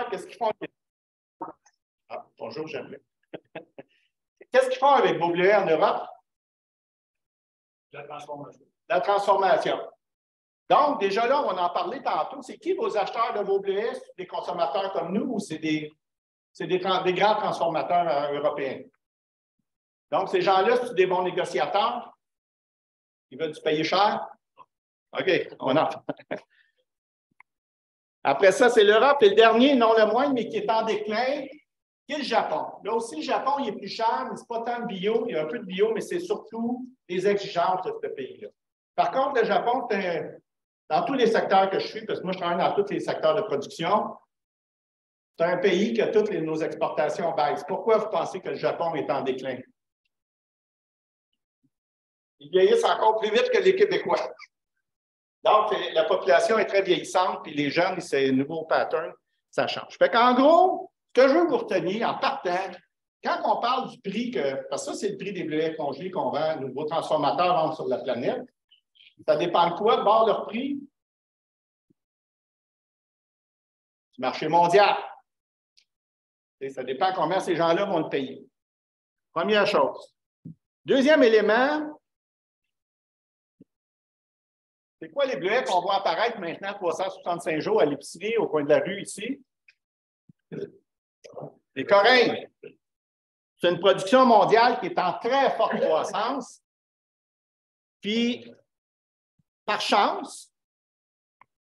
qu'est-ce qu'ils font? Ah, bonjour, j'aime. Qu'est-ce qu'ils font avec vos bleuets en Europe? La transformation. La transformation. Donc, déjà là, on en parlait tantôt. C'est qui vos acheteurs de vos bleuets? Des consommateurs comme nous ou c'est des grands transformateurs européens? Donc, ces gens-là, c'est des bons négociateurs? Ils veulent-tu payer cher? OK, on en fait. Après ça, c'est l'Europe. Et le dernier, non le moindre, mais qui est en déclin, qui est le Japon. Là aussi, le Japon, il est plus cher, mais ce n'est pas tant le bio. Il y a un peu de bio, mais c'est surtout les exigences de ce pays-là. Par contre, le Japon, dans tous les secteurs que je suis, parce que moi, je travaille dans tous les secteurs de production, c'est un pays que toutes nos exportations baissent. Pourquoi vous pensez que le Japon est en déclin? Ils vieillissent encore plus vite que les Québécois. Donc, la population est très vieillissante, puis les jeunes, c'est un nouveau pattern, ça change. Fait qu'en gros, ce que je veux vous retenir en partant, quand on parle du prix, parce que ça, c'est le prix des bleuets congelés qu'on vend, nos nouveaux transformateurs vendent sur la planète, ça dépend de quoi, de bord leur prix? Du marché mondial. Et ça dépend combien ces gens-là vont le payer. Première chose. Deuxième élément, c'est quoi les bleuets qu'on voit apparaître maintenant 365 jours à l'épicerie au coin de la rue ici? Les corinnes. C'est une production mondiale qui est en très forte croissance. Puis, par chance,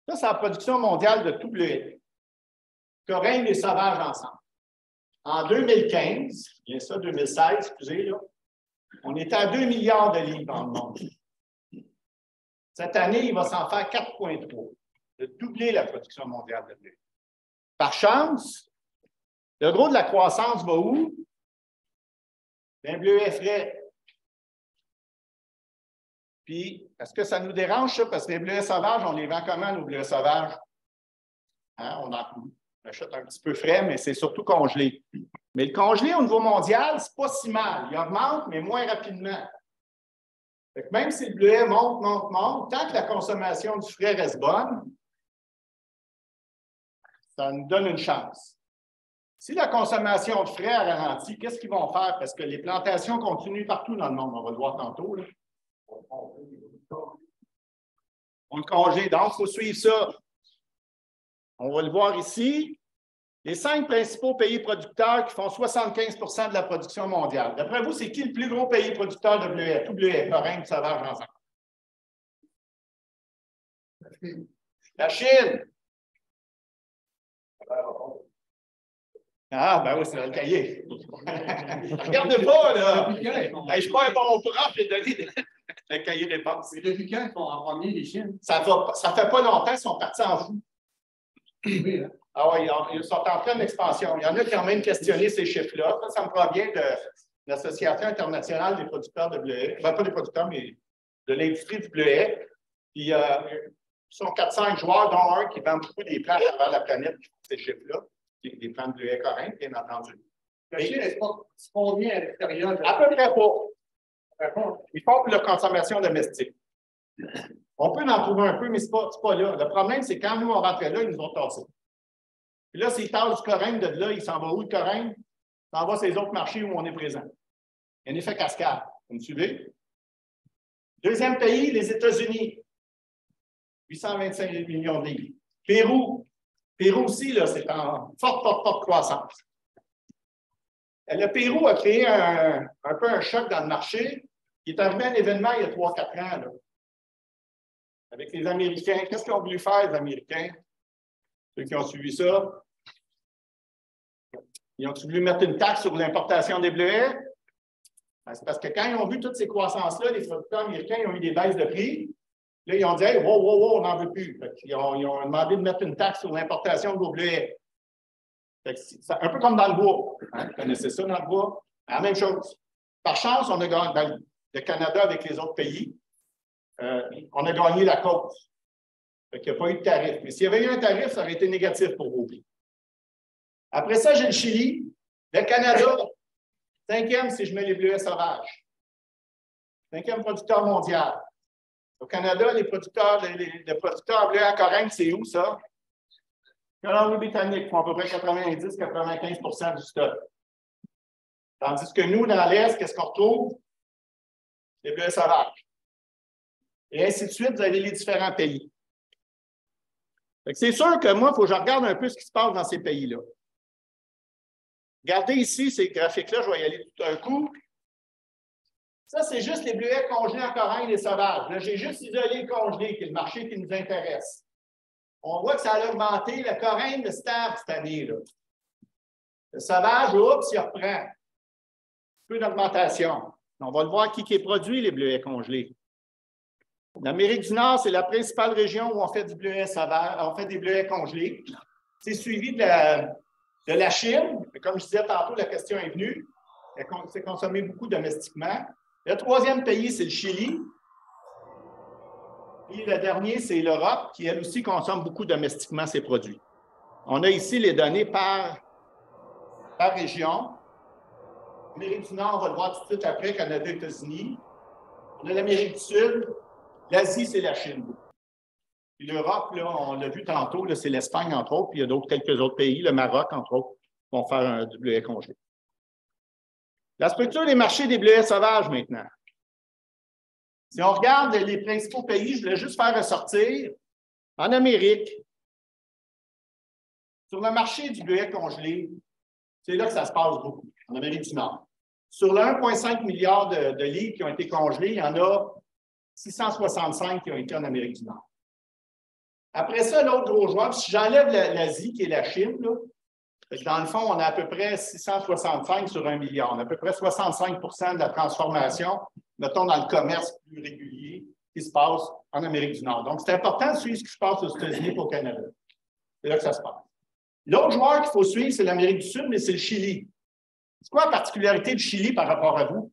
ça, c'est la production mondiale de tout bleuet. Corinnes et sauvages ensemble. En 2015, bien ça, 2016, excusez, là, on était à 2 milliards de livres dans le monde. Cette année, il va s'en faire 4,3, de doubler la production mondiale de blé. Par chance, le gros de la croissance va où? Un bleuet frais. Puis, est-ce que ça nous dérange, ça? Parce que les bleuets sauvages, on les vend comment, nos bleuets sauvages? Hein? On achète un petit peu frais, mais c'est surtout congelé. Mais le congelé au niveau mondial, c'est pas si mal. Il augmente, mais moins rapidement. Fait que même si le bleuet monte, tant que la consommation du frais reste bonne, ça nous donne une chance. Si la consommation de frais a ralenti, qu'est-ce qu'ils vont faire? Parce que les plantations continuent partout dans le monde, on va le voir tantôt. Là. On le congèle, donc il faut suivre ça. On va le voir ici. Les 5 principaux pays producteurs qui font 75 de la production mondiale. D'après vous, c'est qui le plus gros pays producteur de bleuets? Tout bleuet, corinne, sauvage ensemble. La Chine. Ah, ben oui, c'est dans le cahier. Regardez pas, là. Je ne suis pas un bon prof, j'ai donné le cahier réponse. Mais depuis quand ils sont en premier, les Chines? Ça fait pas longtemps, ils sont partis en fou. Oui, hein? Ah oui, ils sont en pleine expansion. Il y en a qui ont même questionné ces chiffres-là. Ça me provient de l'Association internationale des producteurs de bleuets. Enfin, pas des producteurs, mais de l'industrie du bleuet. Puis, ils sont 4-5 joueurs, dont un qui vend beaucoup des plants à travers la planète qui font ces chiffres-là. Des plants de bleuet corinne, bien entendu. La Chine exporte combien à l'extérieur? À peu près pas. Ils font pour leur consommation domestique. On peut en trouver un peu, mais ce n'est pas là. Le problème, c'est quand nous, on rentrait là, ils nous ont tassés. Puis là, s'ils tassent du corinne de là, il s'en va où le corinne? Il s'en va sur les autres marchés où on est présent. Il y a un effet cascade. Vous me suivez? Deuxième pays, les États-Unis. 825 millions de livres. Pérou. Pérou aussi, là, c'est en forte croissance. Le Pérou a créé un peu un choc dans le marché. Il est arrivé un événement il y a 3-4 ans, là, avec les Américains. Qu'est-ce qu'ils ont voulu faire, les Américains? Ceux qui ont suivi ça. Ils ont voulu mettre une taxe sur l'importation des bleuets. Ben, c'est parce que quand ils ont vu toutes ces croissances-là, les producteurs américains ils ont eu des baisses de prix. Là, ils ont dit hey, wow, on n'en veut plus. Ils ont demandé de mettre une taxe sur l'importation de vos bleuets. C'est un peu comme dans le bois. Hein? Vous connaissez ça dans le bois? La même chose. Par chance, on a gagné dans le Canada avec les autres pays. On a gagné la cause. Il n'y a pas eu de tarif. Mais s'il y avait eu un tarif, ça aurait été négatif pour vos prix. Après ça, j'ai le Chili. Le Canada, 5e si je mets les bleuets sauvages. 5e producteur mondial. Au Canada, les producteurs bleuets à corinne, c'est où ça? Colombie-Britannique font à peu près 90-95 du stock. Tandis que nous, dans l'Est, qu'est-ce qu'on retrouve? Les bleuets sauvages. Et ainsi de suite, vous avez les différents pays. C'est sûr que moi, il faut que je regarde un peu ce qui se passe dans ces pays-là. Regardez ici, ces graphiques-là, je vais y aller tout d'un coup. Ça, c'est juste les bleuets congelés en Corrèze, les sauvages. Là, j'ai juste isolé le congelé, qui est le marché qui nous intéresse. On voit que ça a augmenté. Le Corrèze de stable cette année. Là. Le sauvage, oups, il reprend. Un peu d'augmentation. On va le voir qui est produit, les bleuets congelés. L'Amérique du Nord, c'est la principale région où on fait du bleuet sauvage, on fait des bleuets congelés. C'est suivi de la Chine. Comme je disais tantôt, la question est venue. C'est consommé beaucoup domestiquement. Le troisième pays, c'est le Chili. Et le dernier, c'est l'Europe, qui, elle aussi, consomme beaucoup domestiquement ces produits. On a ici les données par région. L'Amérique du Nord, on va le voir tout de suite après, Canada, États-Unis. On a l'Amérique du Sud. L'Asie, c'est la Chine. Puis l'Europe, là, on l'a vu tantôt, c'est l'Espagne, entre autres, puis il y a quelques autres pays, le Maroc, entre autres, qui vont faire du bleuet congelé. La structure des marchés des bleuets sauvages, maintenant. Si on regarde les principaux pays, je voulais juste faire ressortir, en Amérique, sur le marché du bleuet congelé, c'est là que ça se passe beaucoup, en Amérique du Nord. Sur le 1,5 milliard de livres qui ont été congelés, il y en a 665 qui ont été en Amérique du Nord. Après ça, l'autre gros joueur, si j'enlève l'Asie, qui est la Chine, là, dans le fond, on a à peu près 665 sur 1 milliard. On a à peu près 65 de la transformation, mettons, dans le commerce plus régulier, qui se passe en Amérique du Nord. Donc, c'est important de suivre ce qui se passe aux États-Unis et au Canada. C'est là que ça se passe. L'autre joueur qu'il faut suivre, c'est l'Amérique du Sud, mais c'est le Chili. C'est quoi la particularité du Chili par rapport à vous?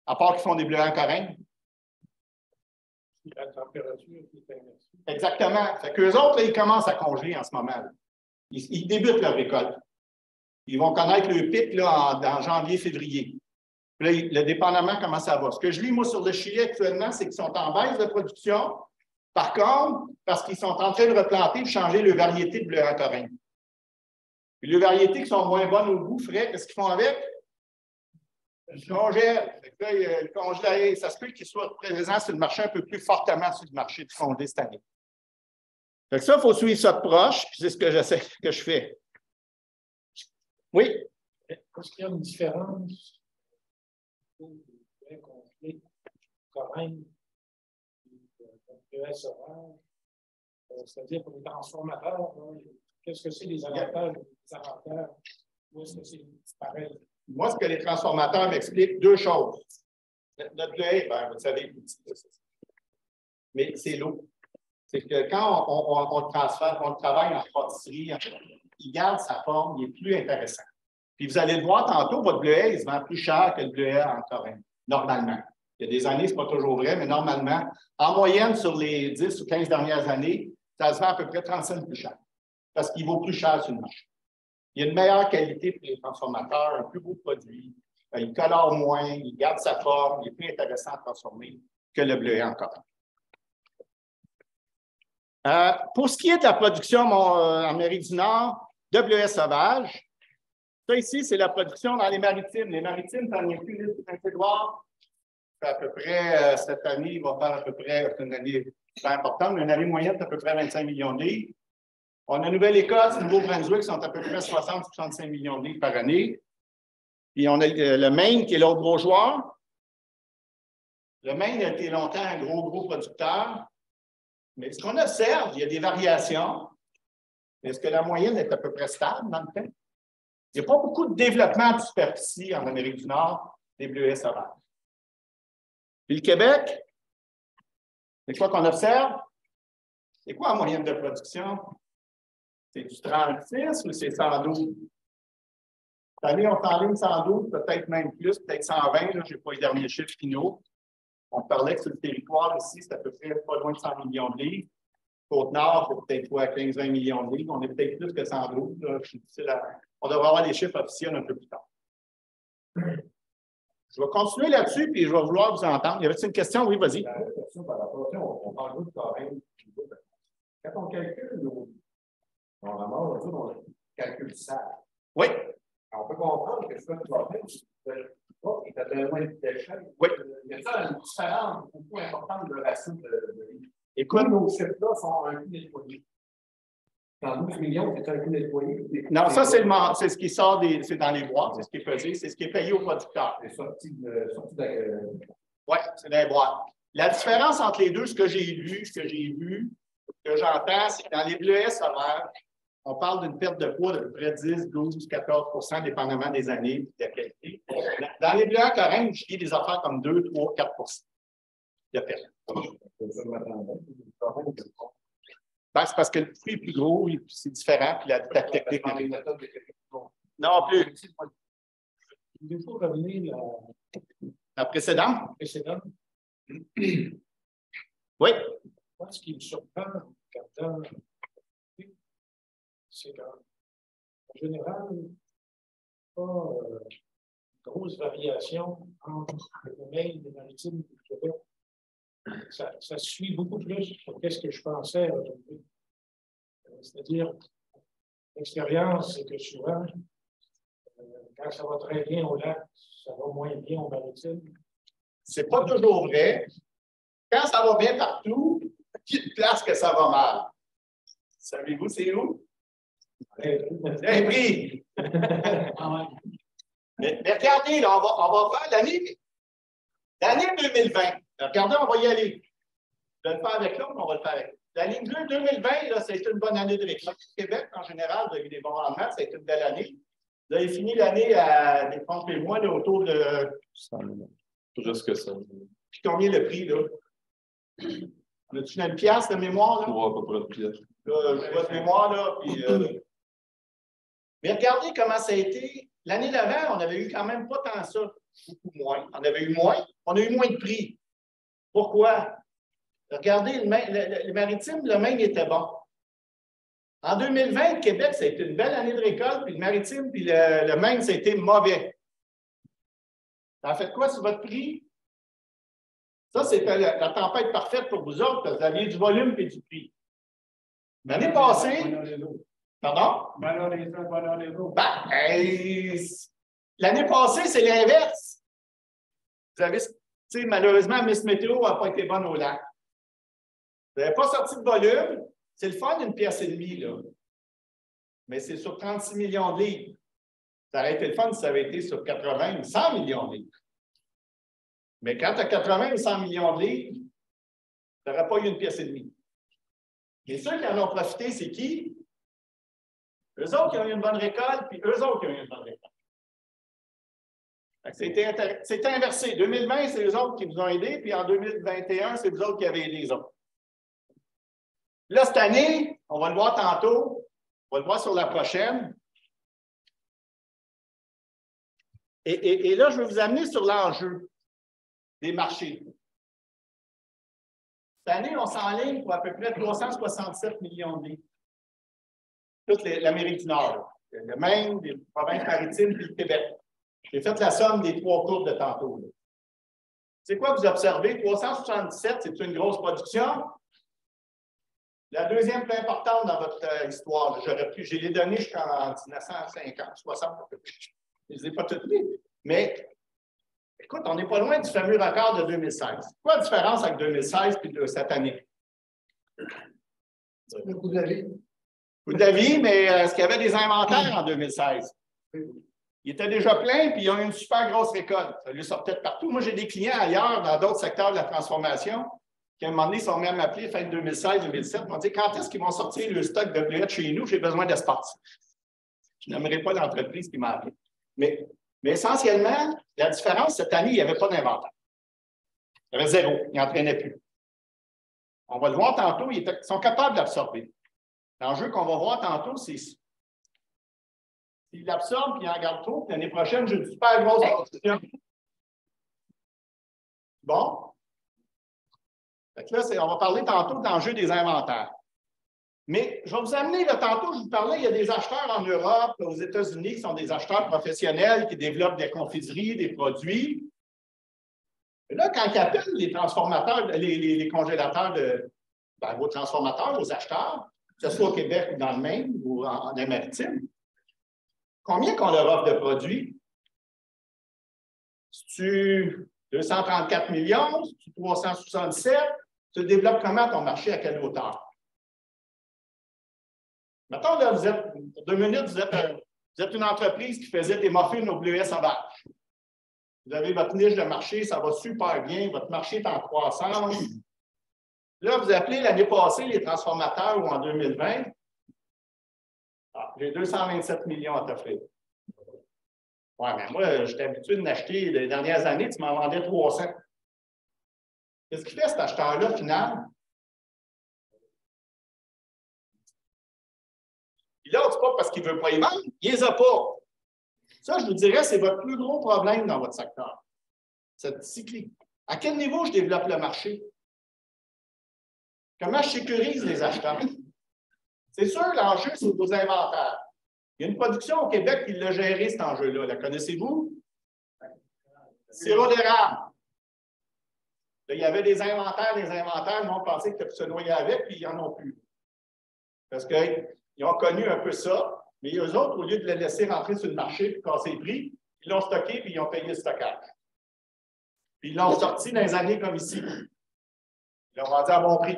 À part qu'ils font des bleuets en Corrèze? La température qui est inversée. Exactement. Fait qu'eux autres, là, ils commencent à congeler en ce moment. Là. Ils débutent leur récolte. Ils vont connaître le pic là, en janvier, février. Puis là, le dépendamment, comment ça va. Ce que je lis, moi, sur le Chili actuellement, c'est qu'ils sont en baisse de production. Par contre, parce qu'ils sont en train de replanter et de changer le variété de bleuets en Corrèze. Puis les variétés qui sont moins bonnes au goût, frais, qu'est-ce qu'ils font avec? Ils congèlent. Le congelé, ça se peut qu'il soit présent sur le marché un peu plus fortement sur le marché du congelé cette année. Fait que ça, il faut suivre ça de proche, puis c'est ce que j'essaie que je fais. Oui? Est-ce qu'il y a une différence entre le congelé, Corrèze, le bleuet sauvage? C'est-à-dire pour les transformateurs, qu'est-ce que c'est les avantages et les désavantages? Ou est-ce que c'est pareil? Moi, ce que les transformateurs m'expliquent, deux choses. Notre bleuet, ben, vous savez, mais c'est l'eau. C'est que quand on le transfère, on le travaille en pâtisserie, il garde sa forme, il est plus intéressant. Puis vous allez le voir tantôt, votre bleuet, il se vend plus cher que le bleuet en Corrèze, normalement. Il y a des années, ce n'est pas toujours vrai, mais normalement, en moyenne, sur les 10 ou 15 dernières années, ça se vend à peu près 30 cents plus cher, parce qu'il vaut plus cher sur le marché. Il y a une meilleure qualité pour les transformateurs, un plus beau produit, il colore moins, il garde sa forme, il est plus intéressant à transformer que le bleuet en Corrèze. Pour ce qui est de la production en Amérique du Nord de bleuets sauvages, ça ici, c'est la production dans les maritimes. Les maritimes, ça n'y est plus l'île Saint-Édouard. À peu près, cette année, il va faire à peu près, c'est une année très importante, mais une année moyenne, c'est à peu près 25 millions de livres. On a Nouvelle-Écosse, Nouveau-Brunswick, qui sont à peu près 60-65 millions de livres par année. Puis on a le Maine, qui est l'autre gros joueur. Le Maine a été longtemps un gros producteur. Mais ce qu'on observe, il y a des variations. Est-ce que la moyenne est à peu près stable dans le temps? Il n'y a pas beaucoup de développement de superficie en Amérique du Nord des bleuets sauvages. Puis le Québec, c'est quoi qu'on observe? C'est quoi la moyenne de production? C'est du 36 ou c'est 112? Cette année, on s'enligne 112, peut-être même plus, peut-être 120, je n'ai pas les derniers chiffres finaux. On parlait que sur le territoire ici, c'est à peu près pas loin de 100 millions de livres. Côte-Nord, c'est peut-être quoi, 15-20 millions de livres. On est peut-être plus que 112. On devrait avoir les chiffres officiels un peu plus tard. Je vais continuer là-dessus, puis je vais vouloir vous entendre. Y avait-il une question? Oui, vas-y. La question par rapport, on parle de Corrèze. Quand on calcule On ramasse, on calcule ça. Oui. On peut comprendre que ça, tu vas faire, il t'a donné moins de déchets. Oui. Il y a ça une différence beaucoup importante de racine de vie. Écoute, nos chiffres-là sont un coup nettoyé. Dans 12 millions, c'est un coup nettoyé. Non, ça, c'est ce qui sort c'est dans les boîtes, c'est ce qui est pesé, c'est ce qui est payé au producteur. C'est sorti Oui, c'est dans les boîtes. La différence entre les deux, ce que j'ai vu, ce que j'entends, c'est que dans les bleuets solaires, on parle d'une perte de poids de peu près 10, 12, 14 dépendamment des années et de la qualité. Dans les bleuets coréens, je dis des affaires comme 2, 3, 4 de perte. Ben, c'est parce que le fruit est plus gros, c'est différent, puis la technique. Non plus. Il faut revenir La précédente? précédente. Oui. Moi, ce qui me surprend en regardant, c'est qu'en général, il n'y a pas de grosse variation entre le mail des maritimes et le Québec. Ça suit beaucoup plus qu'est-ce que je pensais aujourd'hui. C'est-à-dire, l'expérience, c'est que souvent, quand ça va très bien au lac, ça va moins bien au maritime. C'est pas toujours vrai. Quand ça va bien partout, il y a une place que ça va mal. Savez-vous, c'est où? Un prix. Mais regardez, là, on va faire l'année 2020. Regardez, on va y aller. Je vais le faire avec l'autre, on va le faire avec l'autre. La ligne 2 2020, là, c'est une bonne année de récolte. Au Québec, en général, il y a eu des bons rendements, c'est une belle année. Là, il finit l'année à défendre-moi autour de 100 000. Plus que ça. Puis combien le prix, là? On a-tu une pièce de mémoire, là? Pour à peu près de pièce. Je vois de mémoire, là. Puis, mais regardez comment ça a été. L'année d'avant, on n'avait eu quand même pas tant ça. Beaucoup moins. On avait eu moins. On a eu moins de prix. Pourquoi? Regardez, le maritime, le Maine était bon. En 2020, le Québec, ça a été une belle année de récolte, puis le maritime, puis le Maine, ça a été mauvais. Ça a fait quoi sur votre prix? Ça, c'était la tempête parfaite pour vous autres, parce que vous aviez du volume et du prix. L'année passée. Pardon? L'année passée, c'est l'inverse. Vous avez, malheureusement, Miss Météo n'a pas été bonne au lac. Vous n'avez pas sorti de volume. C'est le fun d'une pièce et demie, là. Mais c'est sur 36 millions de livres. Ça aurait été le fun si ça avait été sur 80 ou 100 millions de livres. Mais quand tu as 80 ou 100 millions de livres, tu n'aurais pas eu une pièce et demie. Et ceux qui en ont profité, c'est qui? Eux autres qui ont eu une bonne récolte, puis eux autres qui ont eu une bonne récolte. C'était inversé. 2020, c'est eux autres qui vous ont aidés, puis en 2021, c'est vous autres qui avez aidé les autres. Là, cette année, on va le voir tantôt, on va le voir sur la prochaine. Et là, je vais vous amener sur l'enjeu des marchés. Cette année, on s'enligne pour à peu près 367 millions de livres. Toute l'Amérique du Nord, le Maine, les provinces maritimes et le Québec. J'ai fait la somme des trois courbes de tantôt. C'est quoi vous observez? 377, c'est une grosse production. La deuxième plus importante dans votre histoire, j'ai les données jusqu'en 1950, 60, je ne les ai pas toutes mises. Mais, écoute, on n'est pas loin du fameux record de 2016. Quoi la différence avec 2016 et de cette année? Le coût de la vie. Coût de la vie, mais est-ce qu'il y avait des inventaires en 2016? Il était déjà plein, puis ils ont eu une super grosse récolte. Ça lui sortait de partout. Moi, j'ai des clients ailleurs, dans d'autres secteurs de la transformation, qui, à un moment donné, sont même appelés fin 2016-2017. Ils m'ont dit, quand est-ce qu'ils vont sortir le stock de bleuets chez nous? J'ai besoin d'espace. Je n'aimerais pas l'entreprise qui m'a appelé. Mais essentiellement, la différence, cette année, il n'y avait pas d'inventaire. Il y avait zéro. Ils n'entraînaient plus. On va le voir tantôt, ils sont capables d'absorber. L'enjeu qu'on va voir tantôt, c'est s'ils l'absorbent et ils en gardent trop, l'année prochaine, j'ai une super grosse production. Bon. Fait que là, on va parler tantôt de l'enjeu des inventaires. Mais je vais vous amener, là, tantôt, je vous parlais, il y a des acheteurs en Europe, aux États-Unis, qui sont des acheteurs professionnels, qui développent des confiseries, des produits. Et là, quand ils appellent les transformateurs, les congélateurs vos transformateurs, vos acheteurs, que ce soit au Québec ou dans le Maine ou en Maritime, combien qu'on leur offre de produits? C'est-tu 234 millions? C'est-tu 367? Tu développes comment ton marché, à quelle hauteur? Mettons, là, vous êtes, pour 2 minutes, vous êtes une entreprise qui faisait des muffins au bleuet sauvage. Vous avez votre niche de marché, ça va super bien, votre marché est en croissance. Là, vous appelez l'année passée les transformateurs ou en 2020. Ah, j'ai 227 millions à t'offrir. Oui, mais moi, j'étais habitué de m'acheter les dernières années, tu m'en vendais 300. Qu'est-ce qu'il fait cet acheteur-là, final? Puis là, c'est pas parce qu'il ne veut pas y vendre, il ne les a pas. Ça, je vous dirais, c'est votre plus gros problème dans votre secteur. Cette cyclique. À quel niveau je développe le marché? Comment je sécurise les acheteurs? C'est sûr, l'enjeu, c'est vos inventaires. Il y a une production au Québec qui l'a géré, cet enjeu-là. La connaissez-vous? Sirop d'érable. Il y avait des inventaires, mais on pensait qu'ils se noyaient avec, puis ils n'en ont plus. Parce qu'ils ont connu un peu ça, mais eux autres, au lieu de les laisser rentrer sur le marché et casser les prix, ils l'ont stocké puis ils ont payé le stockage. Puis ils l'ont sorti dans les années comme ici. Ils l'ont vendu à bon prix.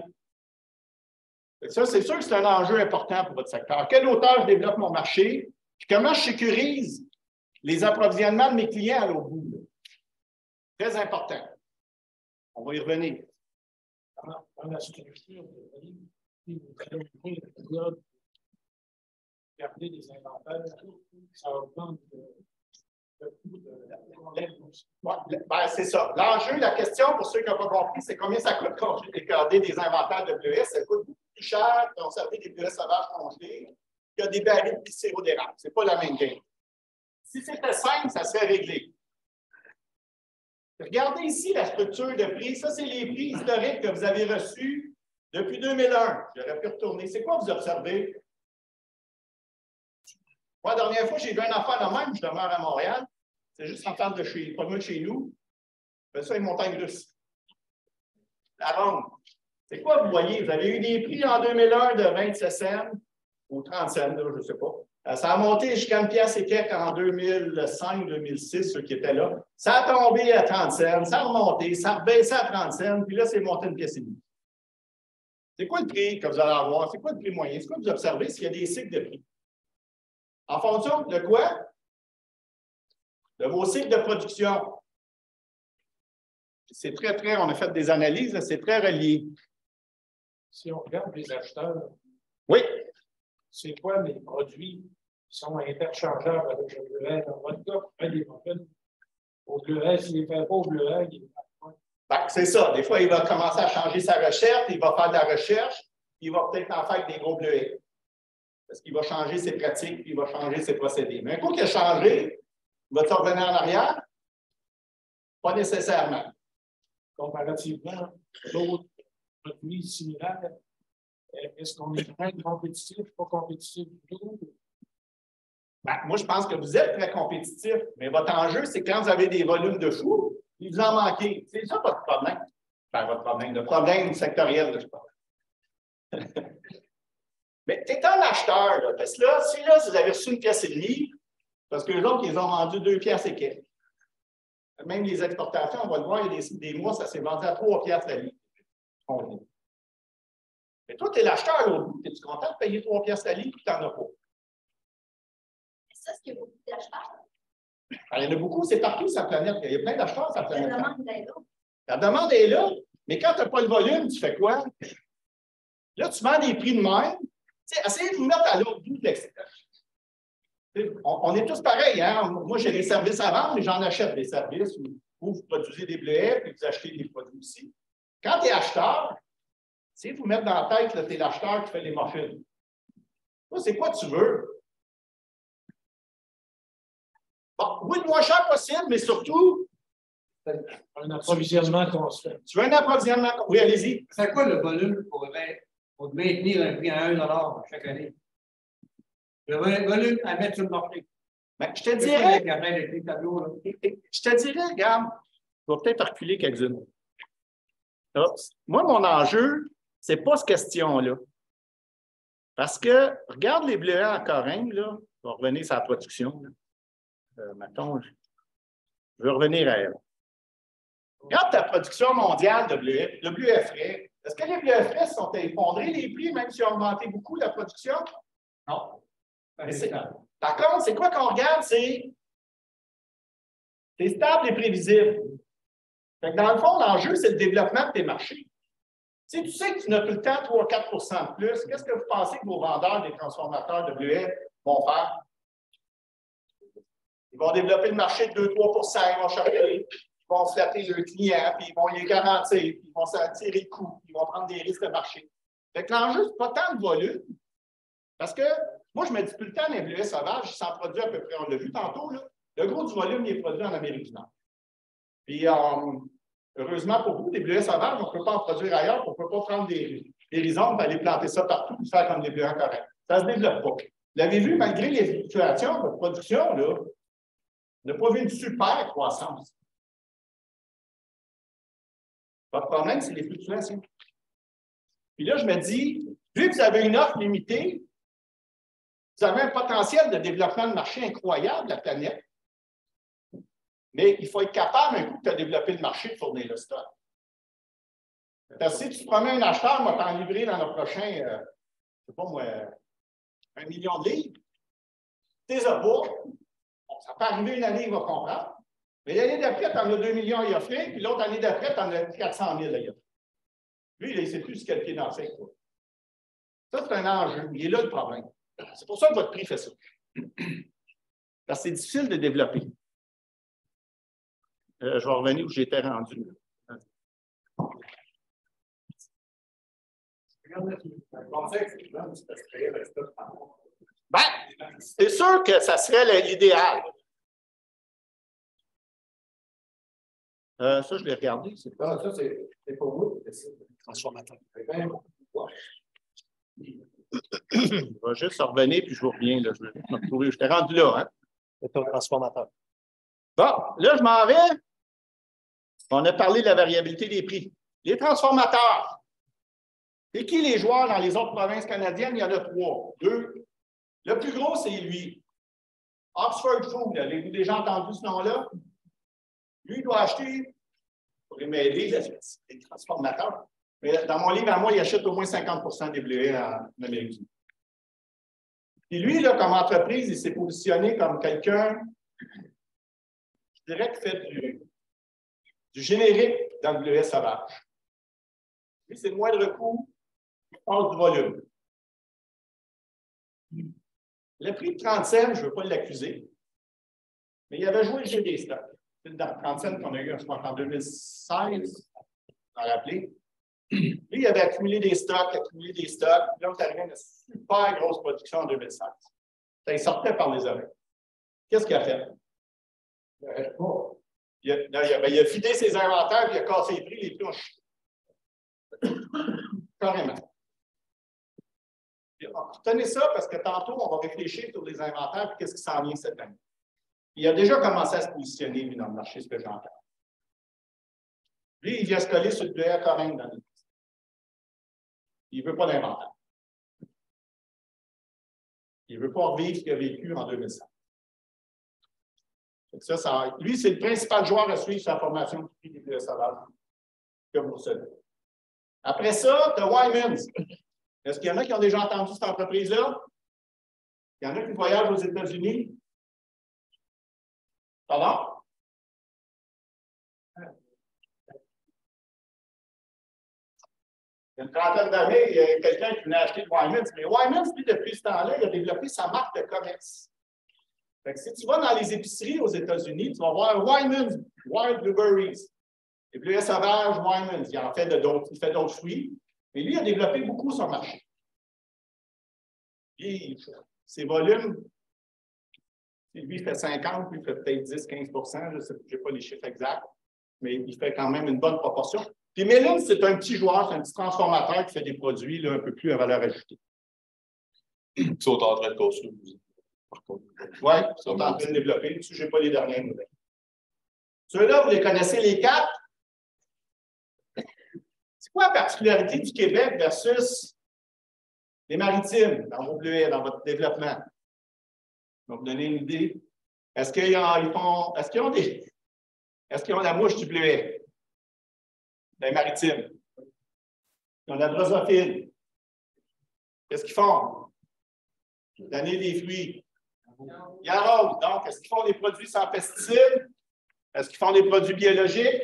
Ça, c'est sûr que c'est un enjeu important pour votre secteur. À quelle hauteur je développe mon marché? Puis comment je sécurise les approvisionnements de mes clients à l'autre bout? Très important. On va y revenir. Dans la structure garder des inventaires, ça augmente le coût de ben, c'est ça. L'enjeu, la question, pour ceux qui n'ont pas compris, c'est combien ça coûte de garder des inventaires de bleuets. Ça coûte beaucoup plus cher de conserver des bleuets sauvages congelés que des barils de sirop d'érable. Ce n'est pas la même game. Si c'était simple, ça serait réglé. Regardez ici la structure de prix. Ça, c'est les prix historiques que vous avez reçus depuis 2001. J'aurais pu retourner. C'est quoi vous observez? Moi, la dernière fois, j'ai vu un enfant de même, je demeure à Montréal. C'est juste en face de chez, pas loin de chez nous. Ça, une montagne russe. La ronde. C'est quoi, vous voyez? Vous avez eu des prix en 2001 de 27 cents ou 30 cents, là, je ne sais pas. Ça a monté jusqu'à une pièce et quelques en 2005-2006, ceux qui étaient là. Ça a tombé à 30 cents, ça a remonté, ça a rebaissé à 30 cents, puis là, c'est monté une pièce et demie. C'est quoi le prix que vous allez avoir? C'est quoi le prix moyen? C'est quoi vous observez s'il y a des cycles de prix? En fonction de quoi? De vos cycles de production. C'est très, on a fait des analyses, c'est très relié. Si on regarde les acheteurs, oui. C'est quoi les produits qui sont interchangeables avec le bleuet? Dans votre cas, on fait des muffins au bleuet. S'il ne fait pas au bleuet, il ben, c'est ça. Des fois, il va commencer à changer sa recherche, il va faire de la recherche, il va peut-être en faire des gros bleuets. Parce qu'il va changer ses pratiques, puis il va changer ses procédés. Mais un coup qu'il a changé, va-t-il revenir en arrière? Pas nécessairement. Comparativement, d'autres produits similaires, est-ce qu'on est très compétitif, pas compétitif du tout? Ben, moi, je pense que vous êtes très compétitif, mais votre enjeu, c'est quand vous avez des volumes de fou, il vous en manquez. C'est ça votre problème. Ben, votre problème, le problème sectoriel, je pense. Mais tu es un acheteur, là, parce que là, si là, vous avez reçu une pièce et demie, parce que les autres, ils ont vendu 2 pièces et quelques. Même les exportations, on va le voir, il y a des mois, ça s'est vendu à 3 pièces la livre. Mais toi, tu es l'acheteur l'autre bout. Es-tu content de payer 3 pièces la livre et tu n'en as pas? Ça, c'est qu'il y a beaucoup d'acheteurs. Il y en a beaucoup, c'est partout sur la planète. Il y a plein d'acheteurs sur la planète. La demande est là. La demande est là, mais quand tu n'as pas le volume, tu fais quoi? Là, tu vends des prix de même. Essayez de vous mettre à l'autre bout de l'extérieur. On est tous pareils. Hein? Moi, j'ai des services à vendre, mais j'en achète des services où vous produisez des bleuets puis vous achetez des produits aussi. Quand tu es acheteur, essayez de vous mettre dans la tête que tu es l'acheteur qui fait des muffins. Toi, c'est quoi tu veux? Bon, oui, le moins cher possible, mais surtout, un approvisionnement constant. Tu veux un approvisionnement? Oui, allez-y. C'est quoi le volume pour maintenir un prix à 1 $ chaque année? Le volume à mettre sur le marché. Ben, je te dirais, regarde, je vais peut-être reculer quelques-unes. Moi, mon enjeu, ce n'est pas cette question-là. Parce que, regarde les bleuets en Corinthe, là. On va revenir sur la production. Mettons, je vais revenir à elle. Regarde ta production mondiale de bleuets, le bleuet frais. Est-ce que les bleuets frais sont effondrés, les prix, même s'ils ont augmenté beaucoup la production? Non. Par contre, c'est quoi qu'on regarde? C'est stable et prévisible. Fait que dans le fond, l'enjeu, c'est le développement de tes marchés. Si tu sais que tu n'as tout le temps 3-4 de plus, qu'est-ce que vous pensez que vos vendeurs des transformateurs de bleuets vont faire? Ils vont développer le marché de 2-3 ils vont chercher, ils vont flatter leurs clients, puis ils vont les garantir, puis ils vont s'attirer le coût, ils vont prendre des risques de marché. Fait que l'enjeu, ce n'est pas tant de volume, parce que moi, je me dis tout le temps, les bleuets sauvages, ils s'en produisent à peu près, on l'a vu tantôt, là, le gros du volume, il est produit en Amérique du Nord. Puis, heureusement pour vous, les bleuets sauvages, on ne peut pas en produire ailleurs, on ne peut pas prendre des rhizomes et aller planter ça partout et faire comme des bleuets corrects. Ça ne se développe pas. Vous l'avez vu, malgré les fluctuations de production, là, on n'a pas vu une super croissance. Votre problème, c'est les fluctuations. Puis là, je me dis, vu que vous avez une offre limitée, vous avez un potentiel de développement de marché incroyable, la planète. Mais il faut être capable, un coup que tu as développé le marché, de fournir le stock. Parce que si tu promets un acheteur, moi, t'en livrer dans le prochain, je ne sais pas moi, 1 million de livres, tu les as pas. Bon, ça peut arriver une année, il va comprendre. Mais l'année d'après, tu en as 2 millions à y offrir, puis l'autre année d'après, tu en as 400 000 à y offrir. Lui, il ne sait plus ce qu'il y a dans le fait. Ça, c'est un enjeu. Il est là le problème. C'est pour ça que votre prix fait ça. Parce que c'est difficile de développer. Je vais revenir où j'étais rendu. Ben, c'est sûr que ça serait l'idéal. Ça, je l'ai regardé. C'est pas ça, c'est pour vous. Transformateur. Je vais juste revenir, puis je vous reviens. Là. Je vais me retrouver. J'étais rendu là. Hein? C'est un transformateur. Bon, là, je m'en vais. On a parlé de la variabilité des prix. Les transformateurs. C'est qui les joueurs dans les autres provinces canadiennes? Il y en a 3. 2. Le plus gros, c'est lui. Oxford Food. Avez-vous déjà entendu ce nom-là? Lui, il doit acheter, pour m'aider, les transformateurs. Mais dans mon livre, à moi, il achète au moins 50 des bleuets en Amérique du Nord. Puis lui, là, comme entreprise, il s'est positionné comme quelqu'un, je dirais, qui fait du générique dans le bleuet sauvage. Lui, c'est le moindre coût, il passe du volume. Le prix de 30 cents, je ne veux pas l'accuser, mais il avait joué le jeu des stocks. C'est le 30 cents qu'on a eu, je pense, en 2016, vous en rappelez. Lui, il avait accumulé des stocks. Puis là, on est arrivé à une super grosse production en 2016. Ça, il sortait par les oreilles. Qu'est-ce qu'il a fait? Il n'arrête pas. Il a vidé ses inventaires, puis il a cassé les prix ont chuté. Carrément. Puis, retenez ça parce que tantôt, on va réfléchir sur les inventaires et qu'est-ce qui s'en vient cette année. Il a déjà commencé à se positionner, lui, dans le marché, ce que j'entends. Lui, il vient se coller sur le bleuet quand même dans le il ne veut pas d'inventaire. Il ne veut pas revivre ce qu'il a vécu en 2005. Lui, c'est le principal joueur à suivre sa formation du prix des bleuets sauvages que vous recevez. Après ça, tu as Wyman's. Est-ce qu'il y en a qui ont déjà entendu cette entreprise-là? Il y en a qui voyagent aux États-Unis? Pardon? Il y a une trentaine d'années, il y a quelqu'un qui venait acheter de Wyman's. Mais Wyman's, lui, depuis ce temps-là, il a développé sa marque de commerce. Fait que si tu vas dans les épiceries aux États-Unis, tu vas voir Wyman's, Wild Blueberries. Les bleuets sauvages, Wyman's. Il en fait d'autres, il fait d'autres fruits. Mais lui, il a développé beaucoup son marché. Puis, ses volumes, lui, il fait 50, lui, il fait peut-être 10-15 je n'ai pas les chiffres exacts, mais il fait quand même une bonne proportion. Puis Mellon, c'est un petit joueur, c'est un petit transformateur qui fait des produits là, un peu plus à valeur ajoutée. Ils sont en train de construire. Oui, ils sont en train de développer. Dessus, je n'ai pas les dernières nouvelles. Ceux-là, vous les connaissez les 4? C'est quoi la particularité du Québec versus Les maritimes, dans vos bleuets, dans votre développement. Je vais vous donner une idée. Est-ce qu'ils ont la mouche du bleuet? Les maritimes. Ils ont la drosophile. Qu'est-ce qu'ils font? Donner des fruits. Ils arrosent. Donc, est-ce qu'ils font des produits sans pesticides? Est-ce qu'ils font des produits biologiques?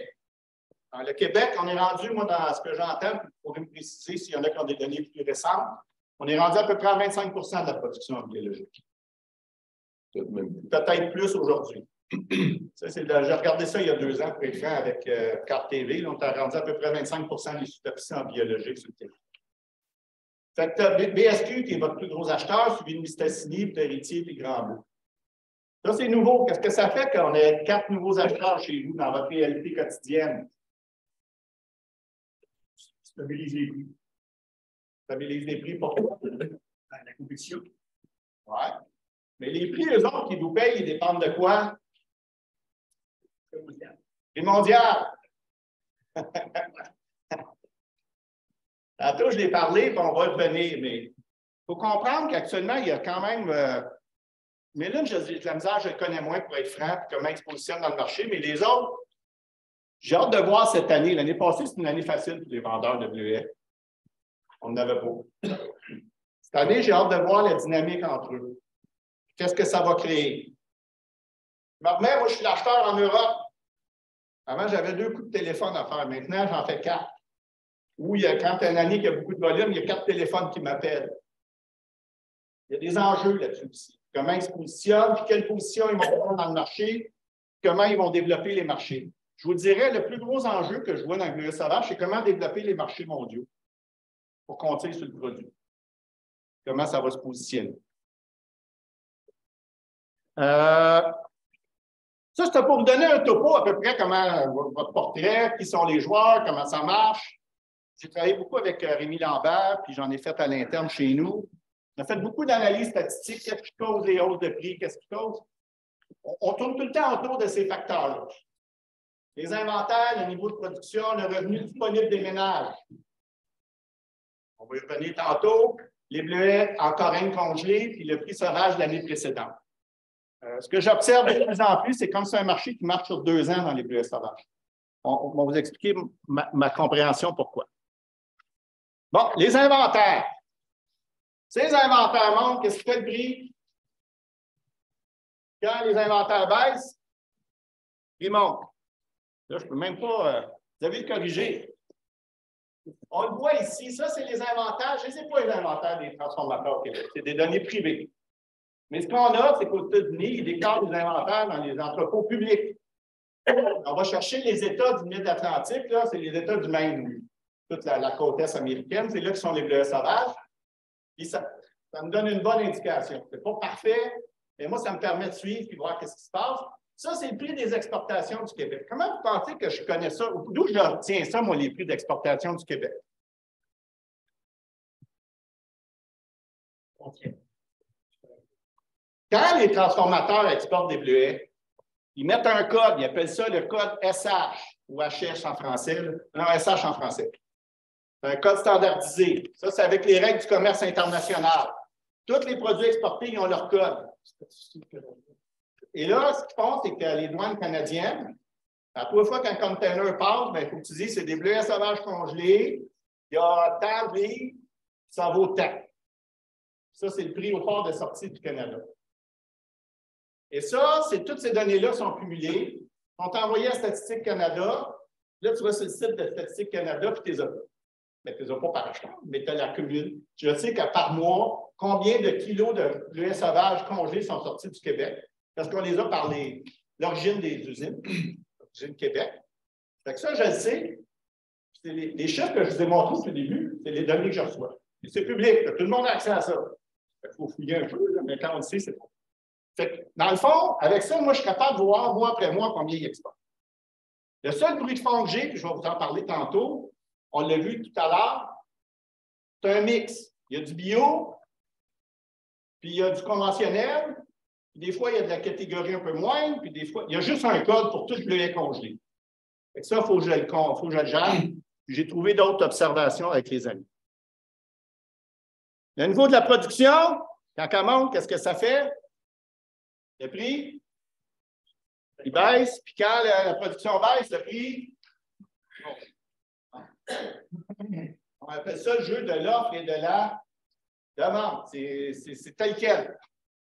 Dans le Québec, on est rendu, moi, dans ce que j'entends, vous pourrez me préciser s'il y en a qui ont des données plus récentes, on est rendu à peu près à 25 de la production biologique. Peut-être plus aujourd'hui. J'ai regardé ça il y a 2 ans pour être franc avec Carte TV. On est rendu à peu près 25 des superficies en biologique sur le terrain. Fait que BSQ, qui est votre plus gros acheteur, suivi de Mistassini, puis Héritier, puis Grand Bleu. Ça, c'est nouveau. Qu'est-ce que ça fait qu'on ait 4 nouveaux acheteurs chez vous dans votre réalité quotidienne? Stabilise les prix. Stabilise les prix, pourquoi? La compétition. Oui. Mais les prix, eux autres, qui vous payent, ils dépendent de quoi? Les mondiales. Tantôt, je l'ai parlé, puis on va revenir, mais il faut comprendre qu'actuellement, il y a quand même. Mais là, j'ai de la misère, je le connais moins pour être franc, puis comment il se positionne dans le marché, mais les autres, j'ai hâte de voir cette année. L'année passée, c'est une année facile pour les vendeurs de bleuets. On n'avait pas. Cette année, j'ai hâte de voir la dynamique entre eux. Qu'est-ce que ça va créer? Je me remets, moi, je suis l'acheteur en Europe. Avant, j'avais 2 coups de téléphone à faire. Maintenant, j'en fais 4. Ou quand tu as une année qui a beaucoup de volume, il y a 4 téléphones qui m'appellent. Il y a des enjeux là-dessus aussi. Comment ils se positionnent, puis quelle position ils vont prendre dans le marché, comment ils vont développer les marchés. Je vous dirais, le plus gros enjeu que je vois dans le bleuet sauvage, c'est comment développer les marchés mondiaux pour compter sur le produit. Comment ça va se positionner. Ça, c'était pour vous donner un topo à peu près comment votre portrait, qui sont les joueurs, comment ça marche. J'ai travaillé beaucoup avec Rémi Lambert, puis j'en ai fait à l'interne chez nous. On a fait beaucoup d'analyses statistiques. Qu'est-ce qui cause les hausses de prix? Qu'est-ce qui cause? On tourne tout le temps autour de ces facteurs-là. Les inventaires, le niveau de production, le revenu disponible des ménages. On va y revenir tantôt. Les bleuets en corinne congelés, puis le prix sauvage de l'année précédente. Ce que j'observe de plus en plus, c'est comme c'est un marché qui marche sur 2 ans dans les bleuets sauvages. On va vous expliquer ma compréhension pourquoi. Bon, les inventaires. Ces inventaires montent, qu'est-ce qui fait le prix? Quand les inventaires baissent, ils montent. Là, je ne peux même pas. Vous avez le corrigé. On le voit ici, ça, c'est les inventaires. Je ne sais pas les inventaires des transformateurs au Québec. C'est des données privées. Mais ce qu'on a, c'est qu'aux États-Unis, ils déclarent les inventaires dans les entrepôts publics. On va chercher les États du Mid-Atlantique, là, c'est les États du Maine, toute la côte est américaine, c'est là que sont les bleuets sauvages. Puis ça me donne une bonne indication. Ce n'est pas parfait, mais moi, ça me permet de suivre et voir ce qui se passe. Ça, c'est le prix des exportations du Québec. Comment vous pensez que je connais ça? D'où je retiens ça, moi, les prix d'exportation du Québec? Okay. Quand les transformateurs exportent des bleuets, ils mettent un code, ils appellent ça le code SH ou HS en français. Non, SH en français. C'est un code standardisé. Ça, c'est avec les règles du commerce international. Tous les produits exportés, ils ont leur code. Et là, ce qu'ils font, c'est que les douanes canadiennes, à trois fois qu'un container passe, il faut que tu dises c'est des bleuets sauvages congelés, il y a tant de livres, ça vaut tant. Ça, c'est le prix au port de sortie du Canada. Et ça, toutes ces données-là sont cumulées, sont envoyées à Statistique Canada. Là, tu vas sur le site de Statistique Canada, puis tu les as pas. Mais tu les as pas par acheteur, mais tu la cumules. Je sais que par mois, combien de kilos de bleuets sauvages congelés sont sortis du Québec? Parce qu'on les a par l'origine des usines, l'origine Québec. Fait que ça, je le sais. C'est les chiffres que je vous ai montrés au début, c'est les données que je reçois. C'est public, tout le monde a accès à ça. Il faut fouiller un peu, mais quand on le sait, c'est pas. Fait que, dans le fond, avec ça, moi, je suis capable de voir mois après mois combien ils exportent. Le seul bruit de fond que j'ai, puis je vais vous en parler tantôt, on l'a vu tout à l'heure, c'est un mix. Il y a du bio, puis il y a du conventionnel, puis des fois, il y a de la catégorie un peu moindre, puis des fois, il y a juste un code pour tout le bleuet congelé. Fait que ça, il faut que je le gère. J'ai trouvé d'autres observations avec les amis. Le niveau de la production, quand elle monte, qu'est-ce que ça fait? Le prix, il baisse, puis quand la production baisse, le prix. On appelle ça le jeu de l'offre et de la demande. C'est tel quel.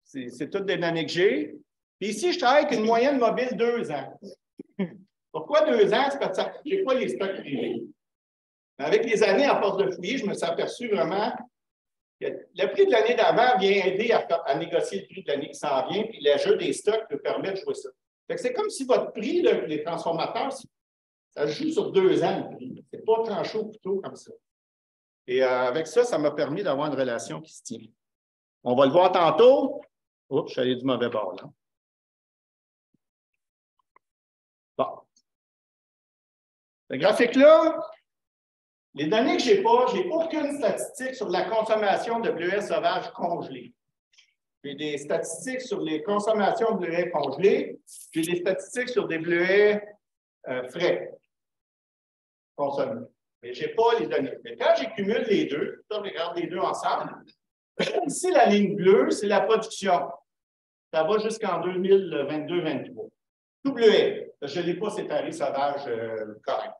C'est toutes des données que j'ai. Puis ici, je travaille avec une moyenne mobile 2 ans. Pourquoi 2 ans? C'est parce que je n'ai pas les stocks privés. Mais avec les années, à force de fouiller, je me suis aperçu vraiment que le prix de l'année d'avant vient aider à négocier le prix de l'année qui s'en vient, puis le jeu des stocks peut permettre de jouer ça. C'est comme si votre prix, les transformateurs, ça joue sur 2 ans le prix. Ce n'est pas tranché au couteau comme ça. Et avec ça, ça m'a permis d'avoir une relation qui se tient. On va le voir tantôt. Oups, je suis allé du mauvais bord, là. Bon. Ce graphique-là, les données que je n'ai pas, je n'ai aucune statistique sur la consommation de bleuets sauvages congelés. J'ai des statistiques sur les consommations de bleuets congelés. J'ai des statistiques sur des bleuets frais consommés. Mais je n'ai pas les données. Mais quand j'accumule les deux, je regarde les deux ensemble, ici, la ligne bleue, c'est la production. Ça va jusqu'en 2022-2023. Tout bleuet. Je ne l'ai pas séparé sauvage correct.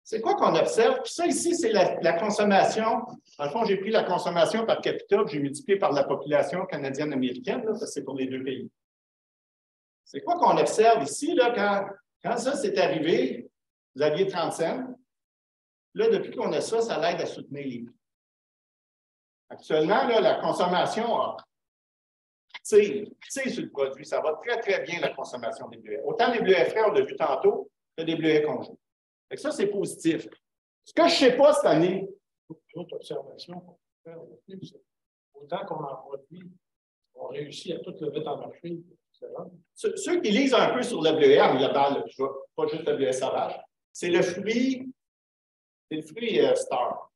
C'est quoi qu'on observe? Puis ça, ici, c'est la consommation. Dans le fond, j'ai pris la consommation par capita, que j'ai multiplié par la population canadienne-américaine, parce que c'est pour les deux pays. C'est quoi qu'on observe ici, là, quand ça s'est arrivé, vous aviez 30 cents. Là, depuis qu'on a ça, ça l'aide à soutenir les prix. Actuellement, là, la consommation tire sur le produit. Ça va très, très bien, la consommation des bleuets. Autant les bleuets frais, on l'a vu tantôt, que des bleuets congelés. Fait que ça, c'est positif. Ce que je ne sais pas cette année. Une autre observation qu'on peut faire aussi, c'est autant qu'on en produit, on réussit à tout lever dans le marché. Ceux qui lisent un peu sur le bleuet en global, pas juste le bleuet sauvage, c'est le fruit star.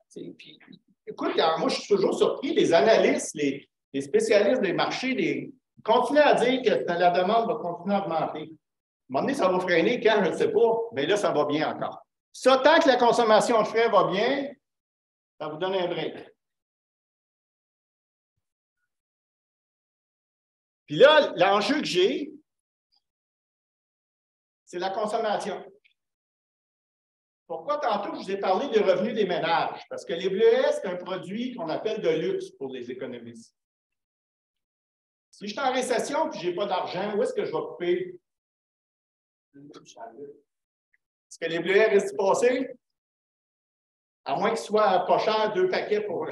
Puis, écoute, moi, je suis toujours surpris, les analystes, les spécialistes des marchés, continuent à dire que la demande va continuer à augmenter. À un moment donné, ça va freiner quand, je ne sais pas, mais là, ça va bien encore. Ça, tant que la consommation de frais va bien, ça vous donne un break. Puis là, l'enjeu que j'ai, c'est la consommation. Pourquoi tantôt, je vous ai parlé des revenus des ménages? Parce que les bleuets, c'est un produit qu'on appelle de luxe pour les économistes. Si je suis en récession et que je n'ai pas d'argent, où est-ce que je vais couper? Est-ce que les bleuets restent d'y passer? À moins qu'ils soient pas chers, 2 paquets pour.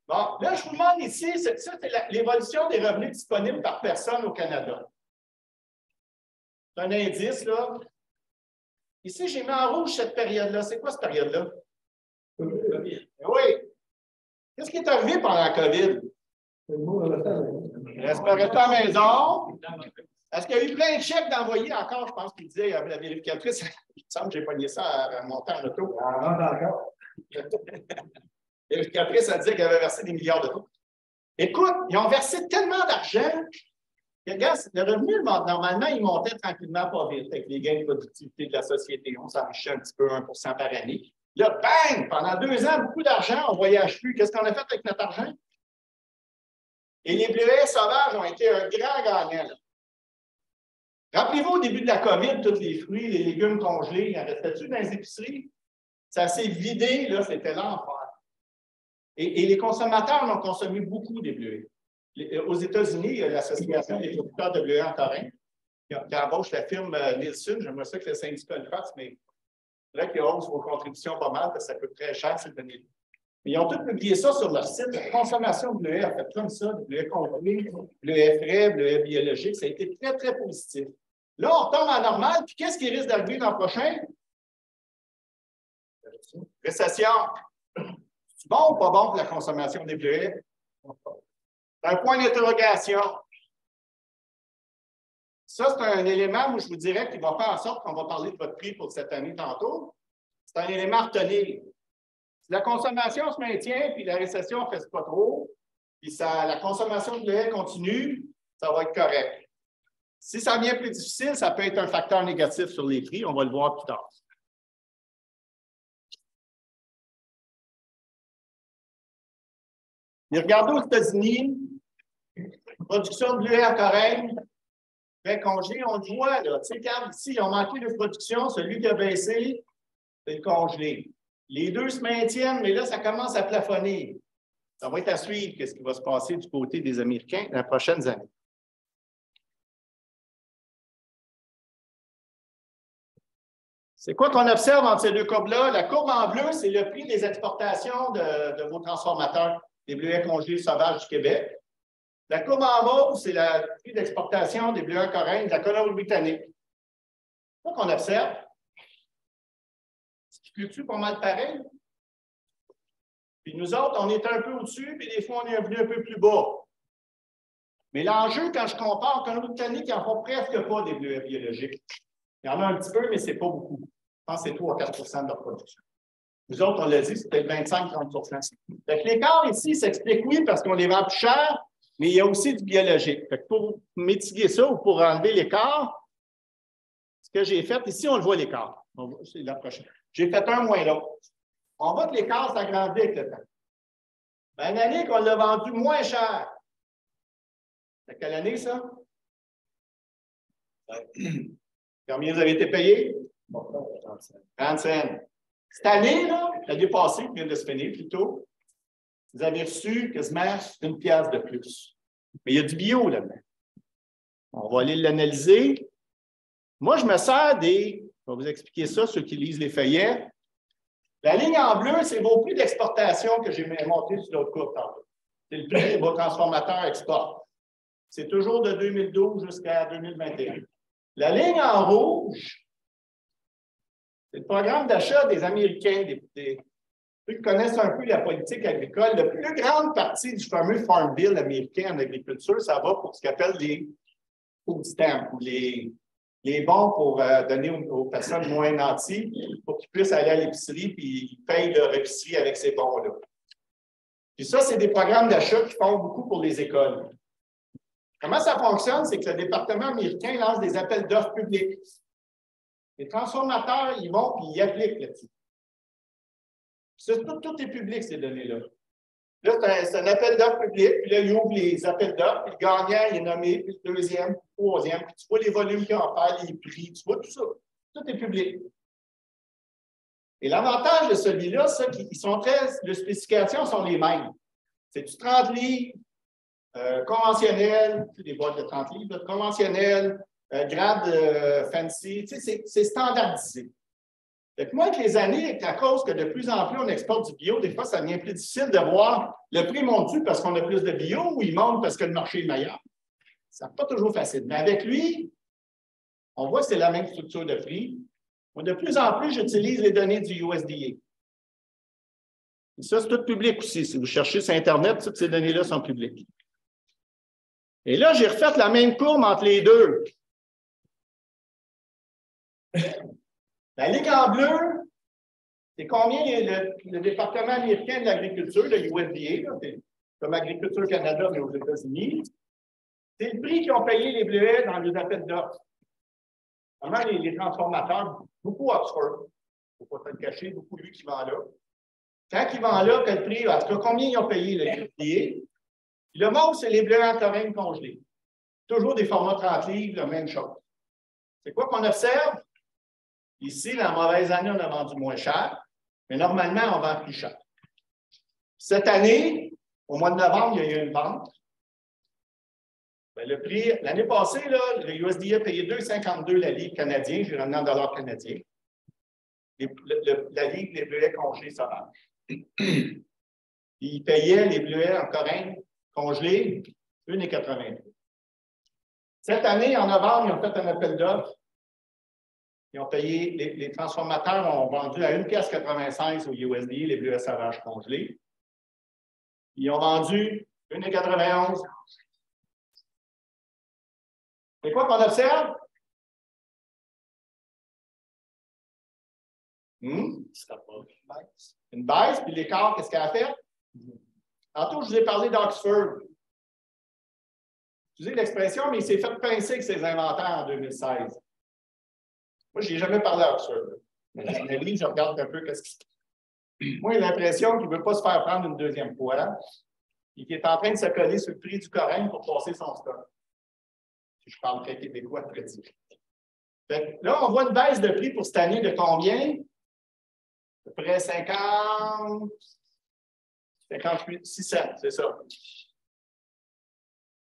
Bon, là, je vous demande ici, ça, c'est l'évolution des revenus disponibles par personne au Canada. C'est un indice, là. Ici, j'ai mis en rouge cette période-là. C'est quoi cette période-là? Oui. Qu'est-ce qui est arrivé pendant la COVID? Est-ce qu'on restait à la maison? Est-ce qu'il y a eu plein de chèques d'envoyer encore? Je pense qu'il disait, la vérificatrice, il me semble que j'ai pogné ça à monter en auto. La vérificatrice, elle disait qu'elle avait versé des milliards d'euros. Écoute, ils ont versé tellement d'argent que, regarde, le revenu, normalement, il montait tranquillement pas vite avec les gains de productivité de la société. On s'enrichit un petit peu, 1% par année. Là, bang! Pendant 2 ans, beaucoup d'argent, on ne voyage plus. Qu'est-ce qu'on a fait avec notre argent? Et les bleuets sauvages ont été un grand gagnant. Là. Rappelez-vous, au début de la COVID, tous les fruits, les légumes congelés, il en restait-tu dans les épiceries? Ça s'est vidé, là, c'était l'enfer. Et les consommateurs en ont consommé beaucoup des bleuets. Aux États-Unis, il y a l'Association des producteurs de bleuets en Torrent qui embauche la firme Nielsen. J'aimerais ça que le syndicat le fasse, mais il faudrait qu'ils haussent vos contributions pas mal parce que ça coûte très cher cette année. Mais ils ont tous publié ça sur leur site. La consommation de bleuets a fait comme ça, de bleuets congelés, bleuets frais, bleuets biologiques. Ça a été très, très positif. Là, on retombe en normal, puis qu'est-ce qui risque d'arriver l'an prochain? Récession. C'est bon ou pas bon pour la consommation des bleuets? C'est un point d'interrogation. Ça, c'est un élément où je vous dirais qu'il va faire en sorte qu'on va parler de votre prix pour cette année tantôt. C'est un élément à retenir. Si la consommation se maintient, puis la récession ne fait pas trop, puis la consommation de bleuets continue, ça va être correct. Si ça devient plus difficile, ça peut être un facteur négatif sur les prix. On va le voir plus tard. Mais regardez aux États-Unis, production de bleuets en Corrèze, très congelé, on le voit, là. Tu sais, quand ici, ils ont manqué de production, celui qui a baissé, c'est le congelé. Les deux se maintiennent, mais là, ça commence à plafonner. Ça va être à suivre qu'est-ce qui va se passer du côté des Américains dans les prochaines années. C'est quoi qu'on observe entre ces deux courbes-là? La courbe en bleu, c'est le prix des exportations de vos transformateurs, des bleuets congelés sauvages du Québec. La courbe en mauve, c'est le prix d'exportation des bleuets coréens de la Colombie-Britannique. C'est quoi qu'on observe? Ce qui fluctue pas mal pareil. Puis nous autres, on est un peu au-dessus, puis des fois, on est venu un peu plus bas. Mais l'enjeu, quand je compare, Colombie-Britannique, ils n'en font presque pas des bleuets biologiques. Il y en a un petit peu, mais ce n'est pas beaucoup. Je pense que c'est 3 à 4 % de leur production. Nous autres, on l'a dit, c'est peut-être 25-30 %. Fait que l'écart ici s'explique, oui, parce qu'on les vend plus cher, mais il y a aussi du biologique. Fait que pour mitiguer ça ou pour enlever l'écart, ce que j'ai fait, ici, on le voit l'écart. C'est la prochaine. J'ai fait un moins l'autre. On voit que l'écart s'agrandit avec le temps. Ben, l'année qu'on l'a vendu moins cher. C'est quelle année, ça? Combien vous avez été payé? 30 cents. Cette année, l'année passée, qui vient de se finir plutôt, vous avez reçu quasiment une pièce de plus. Mais il y a du bio là-dedans. On va aller l'analyser. Moi, je me sers des... Je vais vous expliquer ça, ceux qui lisent les feuillets. La ligne en bleu, c'est vos prix d'exportation que j'ai montré sur l'autre courbe tantôt. C'est le prix que vos transformateurs exportent. C'est toujours de 2012 jusqu'à 2021. La ligne en rouge, c'est le programme d'achat des Américains, ceux qui connaissent un peu la politique agricole. La plus grande partie du fameux Farm Bill américain en agriculture, ça va pour ce qu'on appelle les food stamps, ou les bons pour donner aux personnes moins nanties pour qu'ils puissent aller à l'épicerie et ils payent leur épicerie avec ces bons-là. Puis ça, c'est des programmes d'achat qui font beaucoup pour les écoles. Comment ça fonctionne? C'est que le département américain lance des appels d'offres publics. Les transformateurs, ils vont et ils appliquent là-dessus. Tout est public, ces données-là. Là, c'est un appel d'offres public, puis là, ils ouvrent les appels d'offres, puis le gagnant, il est nommé, puis le deuxième, puis le troisième, puis tu vois les volumes qu'il y a à faire, les prix, tu vois tout ça. Tout est public. Et l'avantage de celui-là, c'est qu'ils sont les spécifications sont les mêmes. C'est du 30 livres, conventionnel, des boîtes de 30 livres, conventionnel, grade fancy, tu sais, c'est standardisé. Fait que moi, avec les années, à cause que de plus en plus on exporte du bio, des fois, ça devient plus difficile de voir le prix monte-tu parce qu'on a plus de bio ou il monte parce que le marché est meilleur. Ça n'est pas toujours facile. Mais avec lui, on voit que c'est la même structure de prix. Moi, de plus en plus, j'utilise les données du USDA. Et ça, c'est tout public aussi. Si vous cherchez sur Internet, toutes ces données-là sont publiques. Et là, j'ai refait la même courbe entre les deux. La ligne en bleu, c'est combien le département américain de l'agriculture, le USDA, comme Agriculture Canada, mais aux États-Unis, c'est le prix qu'ils ont payé les bleuets dans les appels d'offres. Vraiment, les transformateurs, beaucoup Oxford, il ne faut pas se le cacher, beaucoup lui qui vend là. Quand ils vendent là, quel prix, en tout cas, combien ils ont payé le USDA? Le mauve, c'est les bleuets en Corrèze congelés. Toujours des formats 30 livres, la même chose. C'est quoi qu'on observe? Ici, dans la mauvaise année, on a vendu moins cher, mais normalement, on vend plus cher. Cette année, au mois de novembre, il y a eu une vente. Bien, le prix, l'année passée, là, le USDA a payé 2,52 la livre canadien, j'ai ramené en dollars canadiens. La livre des bleuets congelés sauvages. Il payait les bleuets en Corrèze congelés 1,82. Cette année, en novembre, ils ont fait un appel d'offres. Ils ont payé, les transformateurs ont vendu à 1,96 au USDA les bleuets sauvages congelés. Ils ont vendu 1,91. C'est quoi qu'on observe? Une baisse, puis l'écart, qu'est-ce qu'elle a fait? Tantôt, je vous ai parlé d'Oxford. J'ai utilisé l'expression, mais il s'est fait pincer avec ses inventaires en 2016. Moi, je n'ai jamais parlé à Oxford. Mais dans mes livres, je regarde un peu qu'est-ce qui se passe. Moi, j'ai l'impression qu'il ne veut pas se faire prendre une deuxième fois. et qui est en train de se coller sur le prix du corail pour passer son stock. Si je parle très québécois, très direct. Là, on voit une baisse de prix pour cette année de combien? À peu près 58, 600, c'est ça.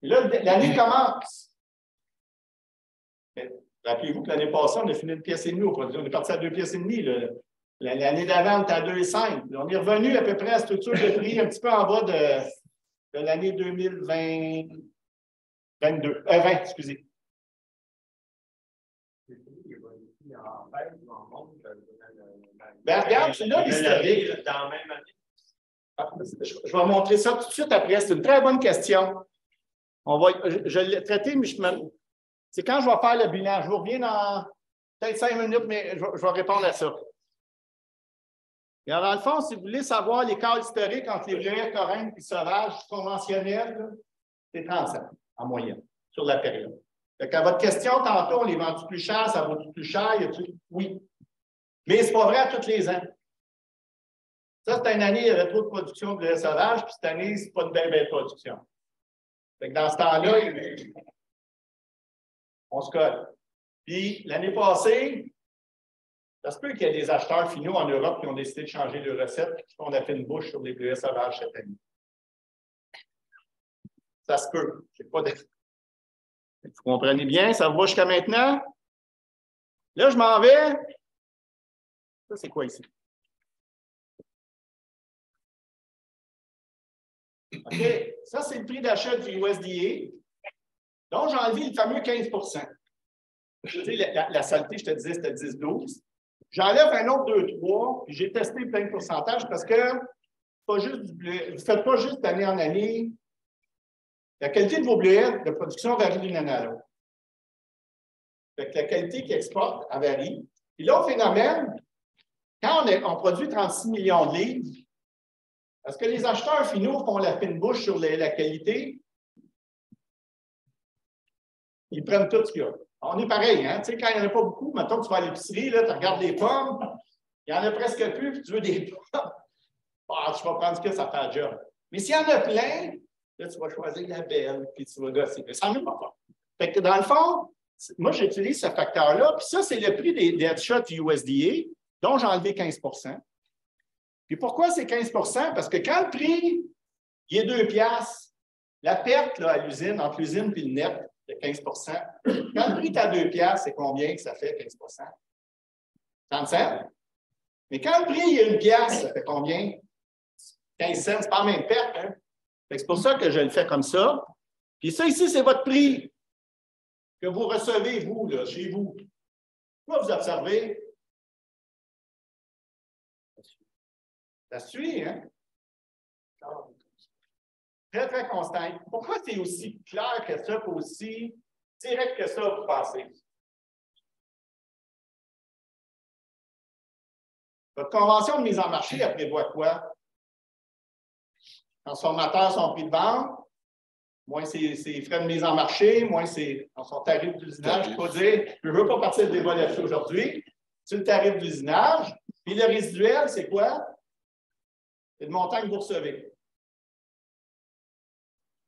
Et là, l'année commence. Rappelez-vous que l'année passée, on a fini une pièce et demie au produit. On est parti à 2 pièces et demie. L'année d'avant, on était à 2,5. On est revenu à peu près à la structure de prix un petit peu en bas de l'année 2020. 20, excusez. Ben, regarde, c'est là l'historique. Dans la même année. Je vais montrer ça tout de suite après. C'est une très bonne question. Je l'ai traité, mais c'est quand je vais faire le bilan. Je vous reviens dans peut-être 5 minutes, mais je vais répondre à ça. Et alors, dans le fond, si vous voulez savoir l'écart historique entre les bleuets corail et sauvages conventionnels, c'est 37 en moyenne sur la période. Donc, à votre question, tantôt, on les vend plus cher, ça vaut plus cher? Oui. Mais ce n'est pas vrai à tous les ans. Ça, cette année, il y avait trop de production de bleuets sauvages, puis cette année, ce n'est pas de belle production. Donc, dans ce temps-là, on se colle. Puis, l'année passée, ça se peut qu'il y ait des acheteurs finaux en Europe qui ont décidé de changer de recette et qu'on a fait une bouche sur les bleuets sauvages cette année. Ça se peut. Vous comprenez bien, ça va jusqu'à maintenant? Là, je m'en vais. Ça, c'est quoi ici? OK. Ça, c'est le prix d'achat du USDA. Donc, j'ai enlevé le fameux 15 Tu sais, la saleté, je te disais, c'était 10-12. J'enlève un autre 2-3, puis j'ai testé plein de pourcentages parce que pas juste vous ne faites pas juste d'année en année. La qualité de vos bleuets de production varie d'une année à l'autre. La qualité qu'ils exportent, elle varie. Puis l'autre phénomène, quand on produit 36 millions de livres, est-ce que les acheteurs finaux font la fine bouche sur la qualité? Ils prennent tout ce qu'il y a. On est pareil, hein? Tu sais, quand il n'y en a pas beaucoup, maintenant tu vas à l'épicerie, tu regardes les pommes, il n'y en a presque plus, puis tu veux des pommes. Ah, tu vas prendre ce que ça fait un job. Mais s'il y en a plein, là, tu vas choisir la belle, puis tu vas gosser. Mais ça ne même pas faire. Fait que dans le fond, moi, j'utilise ce facteur-là, puis ça, c'est le prix des headshots USDA, dont j'ai enlevé 15 Puis pourquoi c'est 15 Parce que quand le prix il est 2 piastres, la perte là, à l'usine, entre l'usine et le net, de 15 Quand le prix est à 2 piastres, c'est combien que ça fait 15 37? Mais quand le prix est 1 piastre, ça fait combien? 15 cents, c'est pas la même perte. Hein? C'est pour ça que je le fais comme ça. Puis ça ici, c'est votre prix que vous recevez, vous, là, chez vous. Quoi vous observez? Ça suit, hein? Très, très constant. Pourquoi c'est aussi clair que ça, aussi direct que ça, vous pensez? Votre convention de mise en marché, elle prévoit quoi? Transformateur, son prix de vente, moins ses frais de mise en marché, moins dans son tarif d'usinage. Je ne peux pas dire, je ne veux pas partir de débat là-dessus aujourd'hui. C'est le tarif d'usinage. Puis le résiduel, c'est quoi? C'est le montant que vous recevez.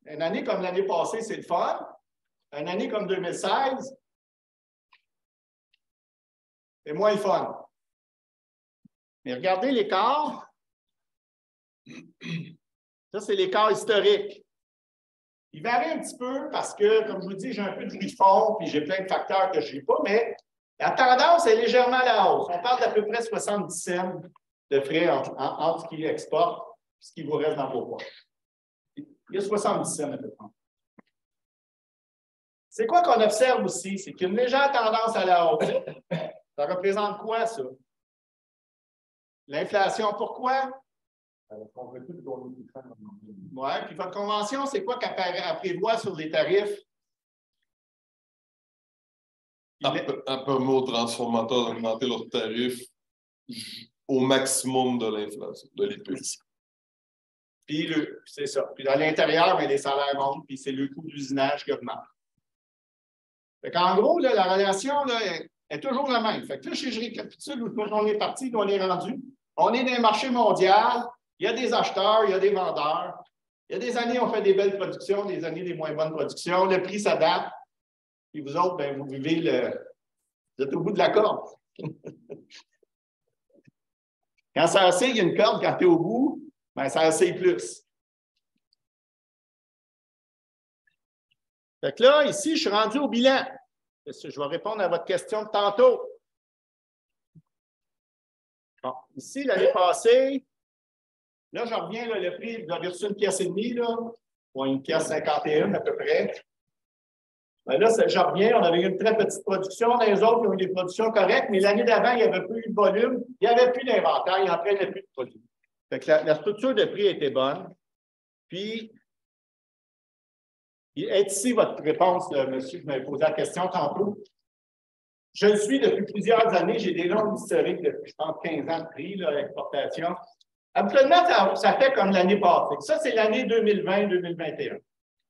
Une année comme l'année passée, c'est le fun. Une année comme 2016, c'est moins le fun. Mais regardez l'écart. Ça, c'est l'écart historique. Il varie un petit peu parce que, comme je vous dis, j'ai un peu de bruit de fond puis j'ai plein de facteurs que je n'ai pas, mais la tendance est légèrement à la hausse. On parle d'à peu près 70 cents de frais entre ce qu'ils exportent et ce qui vous reste dans vos poches. Il y a 70 cents à peu près. C'est quoi qu'on observe aussi? C'est qu'il y a une légère tendance à la hausse. Ça représente quoi, ça? L'inflation, pourquoi? Oui, puis votre convention, c'est quoi qu'elle prévoit sur les tarifs? Elle permet aux transformateurs d'augmenter leurs tarifs au maximum de l'inflation, de l'IPC. Puis, c'est ça. Puis, à l'intérieur, les salaires montent, puis c'est le coût d'usinage qui augmente. En gros, là, la relation là, est toujours la même. Fait que là, si je récapitule où on est parti, où on est rendu, on est dans un marché mondial, il y a des acheteurs, il y a des vendeurs. Il y a des années, on fait des belles productions, des années, des moins bonnes productions. Le prix s'adapte. Et vous autres, ben, vous vivez vous êtes au bout de la corde. Quand ça oscille une corde, quand tu es au bout, ben, ça oscille plus. Fait que là, ici, je suis rendu au bilan. Je vais répondre à votre question de tantôt. Bon, ici, l'année passée, là, je reviens, là, le prix, vous avez reçu une pièce et demie, là, ou une pièce 51 à peu près. Ben là, je reviens, on avait eu une très petite production. Les autres, ils ont eu des productions correctes, mais l'année d'avant, il n'y avait plus eu de volume, il n'y avait plus d'inventaire, il n'y entraînait plus de produits. Fait que la structure de prix était bonne. Puis, est ici votre réponse, là, monsieur, qui m'avait posé la question tantôt. Je le suis depuis plusieurs années, j'ai des longues historiques depuis, je pense, 15 ans de prix, l'exportation. Habituellement, ça fait comme l'année passée. Ça, c'est l'année 2020-2021,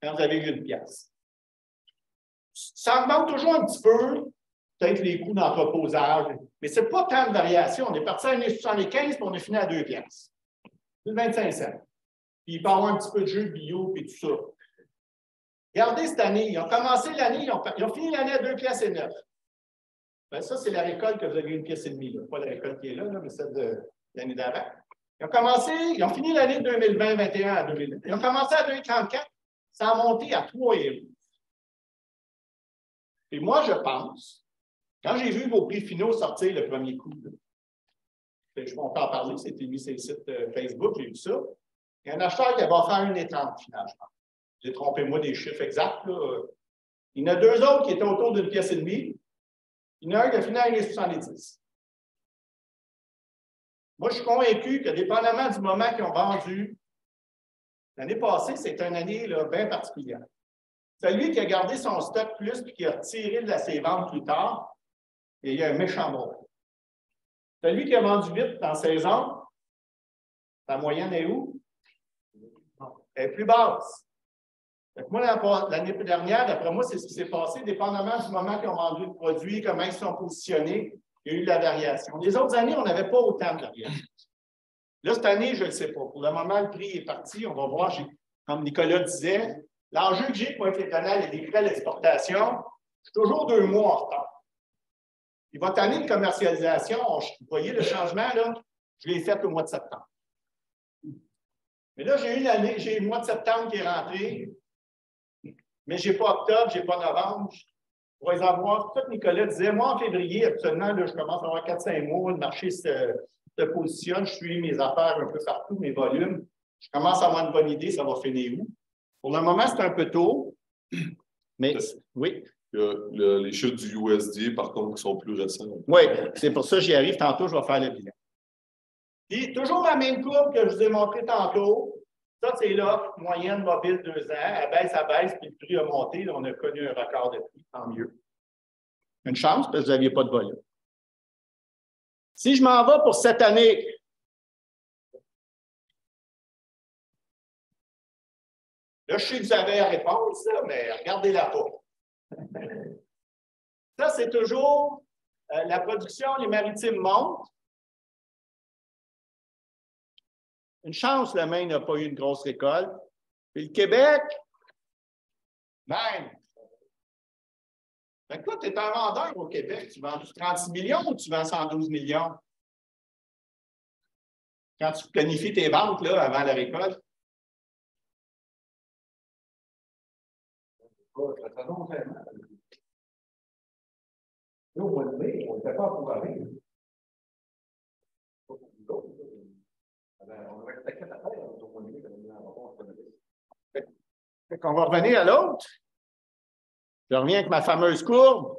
quand vous avez eu une pièce. Ça augmente toujours un petit peu, peut-être les coûts d'entreposage, mais ce n'est pas tant de variation. On est parti à l'année 75 puis on est fini à 2 piastres. C'est 25 cents. Puis il peut y avoir un petit peu de jus bio et tout ça. Regardez cette année. Ils ont commencé l'année, ils ont fini l'année à 2 piastres et 9. Bien, ça, c'est la récolte que vous avez une pièce et demie. Là. Pas la récolte qui est là, mais celle de l'année d'avant. Ils ont fini l'année 2020-21 à 2020. Ils ont commencé à 2,34. Ça a monté à 3,11. Et moi, je pense, quand j'ai vu vos prix finaux sortir le premier coup, là, on peut en parler, c'était mis sur le site Facebook, j'ai vu ça. Il y a un acheteur qui va faire 1,30 finalement. J'ai trompé moi des chiffres exacts. Là. Il y en a 2 autres qui étaient autour d'une pièce et demie. Il y en a un qui a fini à 1,70. Moi, je suis convaincu que, dépendamment du moment qu'ils ont vendu, l'année passée, c'est une année là, bien particulière. Celui qui a gardé son stock plus et qui a tiré de ses ventes plus tard, il y a un méchant bon. Celui qui a vendu vite en saison, la moyenne est où? Elle est plus basse. Moi, l'année dernière, d'après moi, c'est ce qui s'est passé, dépendamment du moment qu'ils ont vendu le produit, comment ils sont positionnés, il y a eu de la variation. Les autres années, on n'avait pas autant de variation. Là, cette année, je ne le sais pas. Pour le moment, le prix est parti. On va voir, comme Nicolas disait, l'enjeu que j'ai pour être canal et les frais d'exportation, je suis toujours 2 mois en retard. Et votre année de commercialisation, vous voyez le changement, là, je l'ai fait au mois de septembre. Mais là, j'ai le mois de septembre qui est rentré, mais je n'ai pas octobre, je n'ai pas novembre. Pour les avoir, c'est ça que Nicolas disait, moi, en février, actuellement, là, je commence à avoir 4-5 mois, le marché se positionne, je suis mes affaires un peu partout, mes volumes. Je commence à avoir une bonne idée, ça va finir où. Pour le moment, c'est un peu tôt, mais oui. Les chiffres du USD, par contre, qui sont plus récents. Oui, c'est pour ça que j'y arrive. Tantôt, je vais faire le bilan. Puis, toujours la même courbe que je vous ai montrée tantôt. Ça, c'est l'offre moyenne mobile 2 ans. Elle baisse, puis le prix a monté. Là, on a connu un record de prix, tant mieux. Une chance, parce que vous n'aviez pas de volume. Si je m'en vais pour cette année, là, je sais que vous avez la réponse, là, mais regardez-la pas. Ça, c'est toujours la production, les maritimes montent. Une chance, le Maine n'a pas eu une grosse récolte. Puis le Québec, même. Fait que toi, tu es un vendeur au Québec. Tu vends 36 millions ou tu vends 112 millions? Quand tu planifies tes ventes là, avant la récolte? Nous, au mois de mai, on n'était pas encouragés. On va revenir à l'autre. Je reviens avec ma fameuse courbe.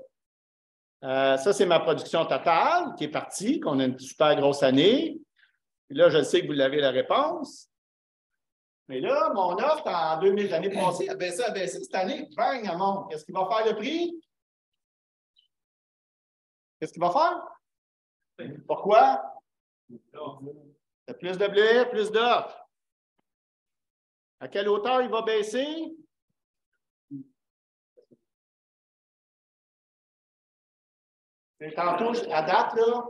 Ça, c'est ma production totale qui est partie, qu'on a une super grosse année. Puis là, je sais que vous l'avez la réponse. Mais là, mon offre en 2000, l'année passée, a baissé. Cette année, bang, elle monte. Qu'est-ce qu'il va faire le prix? Qu'est-ce qu'il va faire? Pourquoi? Il y a plus de blé, plus d'offres. À quelle hauteur il va baisser? Tantôt, à date, là,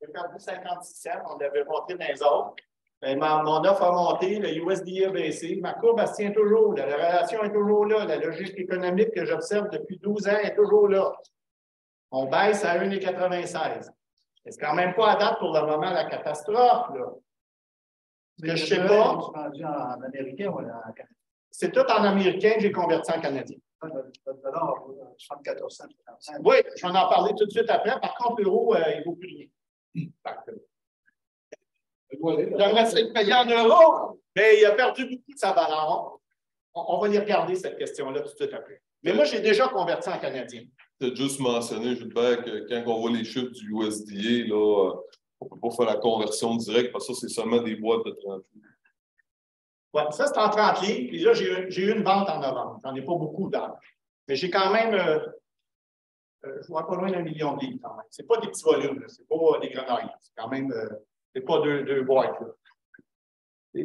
j'ai perdu 56 cents, on l'avait montré dans les autres. Ben, mon offre a monté, le USDA a baissé, ma courbe, elle se tient toujours, la relation est toujours là, la logique économique que j'observe depuis 12 ans est toujours là. On baisse à 1,96. C'est quand même pas à date pour le moment la catastrophe, là. Ce que je sais pas. En américain ou en canadien? C'est tout en américain que j'ai converti en canadien. Le dollar, 74 cents. Oui, je vais en parler tout de suite après. Par contre, l'euro, il ne vaut plus rien. J'aimerais ça être payé en euros, mais il a perdu beaucoup de sa valeur. On va y regarder cette question-là tout de suite après. Mais moi, j'ai déjà converti en canadien. Tu as juste mentionné, Gilbert, que quand on voit les chiffres du USDA, là, on ne peut pas faire la conversion directe parce que ça, c'est seulement des boîtes de 30 livres. Oui, ça, c'est en 30 livres. Puis là, j'ai eu une vente en novembre. J'en ai pas beaucoup d'âge. Mais j'ai quand même, je vois pas loin d'1 million de livres quand même. Ce n'est pas des petits volumes, ce n'est pas des grenouilles. C'est quand même, c'est pas deux boîtes.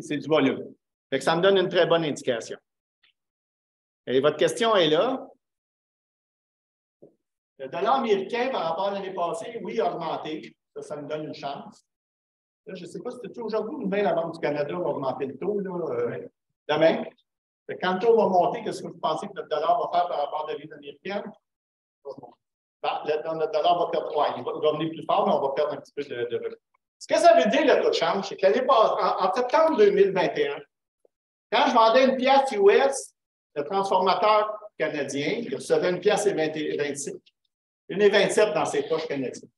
C'est du volume. Fait que ça me donne une très bonne indication. Et votre question est là. Le dollar américain par rapport à l'année passée, oui, a augmenté. Ça me donne une chance. Là, je ne sais pas si c'est aujourd'hui ou demain, la Banque du Canada va augmenter le taux. Là, demain. Quand le taux va monter, qu'est-ce que vous pensez que notre dollar va faire par rapport à la devise américaine? Notre dollar va perdre. Ouais, il va devenir plus fort, mais on va perdre un petit peu de. Ce que ça veut dire, le taux de change, c'est que l'année passée, en septembre 2021, quand je vendais une pièce US, le transformateur canadien, il recevait une pièce et 26. Une et 27 dans ses poches canadiennes.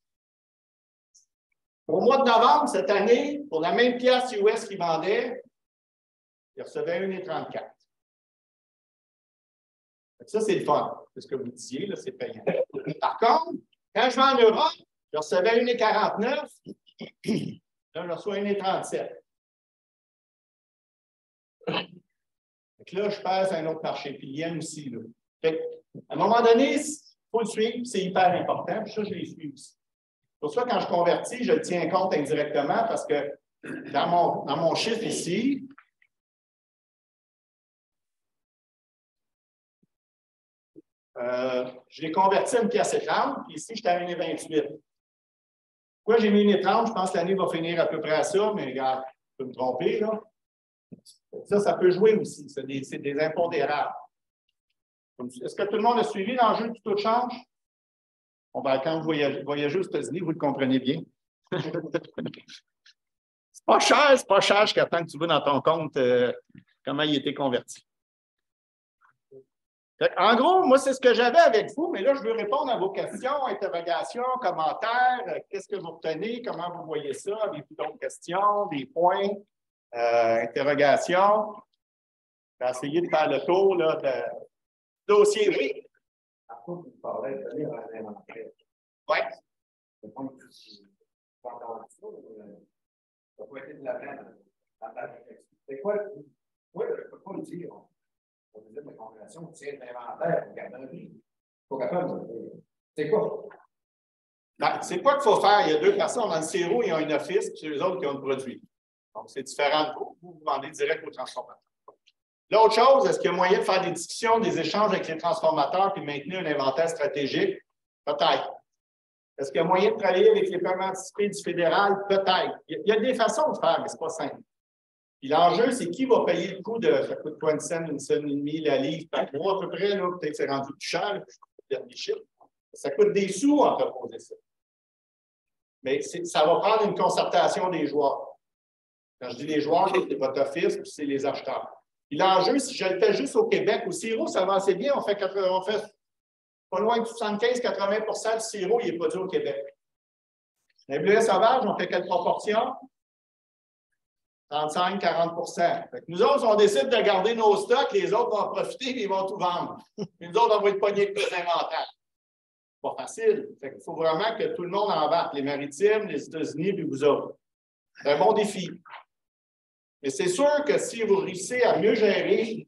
Au mois de novembre, cette année, pour la même pièce US qu'il vendait, il recevait 1,34. Ça, c'est le fun. C'est ce que vous disiez, là, c'est payant. Par contre, quand je vais en Europe, je recevais 1,49. Là, je reçois 1,37. Là, je passe à un autre marché. Puis l'yen aussi. Là. Fait, à un moment donné, il faut le suivre, c'est hyper important. Puis ça, je les suis aussi. Pour ça, quand je convertis, je le tiens compte indirectement parce que dans mon chiffre ici, je l'ai converti à une pièce et 30, puis ici, j'étais à 1,28. Pourquoi j'ai mis 1,30? Je pense que l'année va finir à peu près à ça, mais regarde, je peux me tromper, là. Ça peut jouer aussi. C'est des impondérables. Est-ce que tout le monde a suivi l'enjeu du taux de change? Bon, ben, quand vous voyagez aux États-Unis, vous le comprenez bien. C'est pas cher jusqu'à temps que tu vois dans ton compte comment il a été converti. En gros, moi, c'est ce que j'avais avec vous, mais là, je veux répondre à vos questions, interrogations, commentaires. Qu'est-ce que vous retenez? Comment vous voyez ça? Avez-vous d'autres questions, des points, interrogations? Je vais essayer de faire le tour là, de dossier. Oui. Par contre, vous parlez de donner un inventaire. Oui. Je pense que si vous entendez ça, ça peut être de la peine. C'est quoi? Oui, je ne peux pas le dire. On dit que la congrégation tient l'inventaire, c'est quoi? Ben, c'est quoi qu'il faut faire? Il y a deux personnes dans le sirop, ils ont un office, puis les autres qui ont le produit. Donc, c'est différent de vous. Vous vendez direct aux transformateurs. L'autre chose, est-ce qu'il y a moyen de faire des discussions, des échanges avec les transformateurs puis de maintenir un inventaire stratégique? Peut-être. Est-ce qu'il y a moyen de travailler avec les paiements anticipés du fédéral? Peut-être. Il y a des façons de faire, mais ce n'est pas simple. Puis l'enjeu, c'est qui va payer le coût de, ça coûte quoi, une scène et demie, la livre par mois à peu près, là, peut-être que c'est rendu plus cher, le dernier chiffre. Ça coûte des sous à entreposer ça. Mais ça va prendre une concertation des joueurs. Quand je dis les joueurs, c'est votre office, puis c'est les acheteurs. Puis l'enjeu, si je le fais juste au Québec, au sirop, ça va assez bien, on fait pas loin de 75-80 du sirop, il est produit au Québec. Les bleuets sauvages, on fait quelle proportion? 35-40 Nous autres, on décide de garder nos stocks, les autres vont en profiter et ils vont tout vendre. Puis nous autres, on va être pognés de plus d'inventaire. Pas facile. Il faut vraiment que tout le monde embarque, les maritimes, les États-Unis, puis vous autres. C'est un bon défi. Mais c'est sûr que si vous réussissez à mieux gérer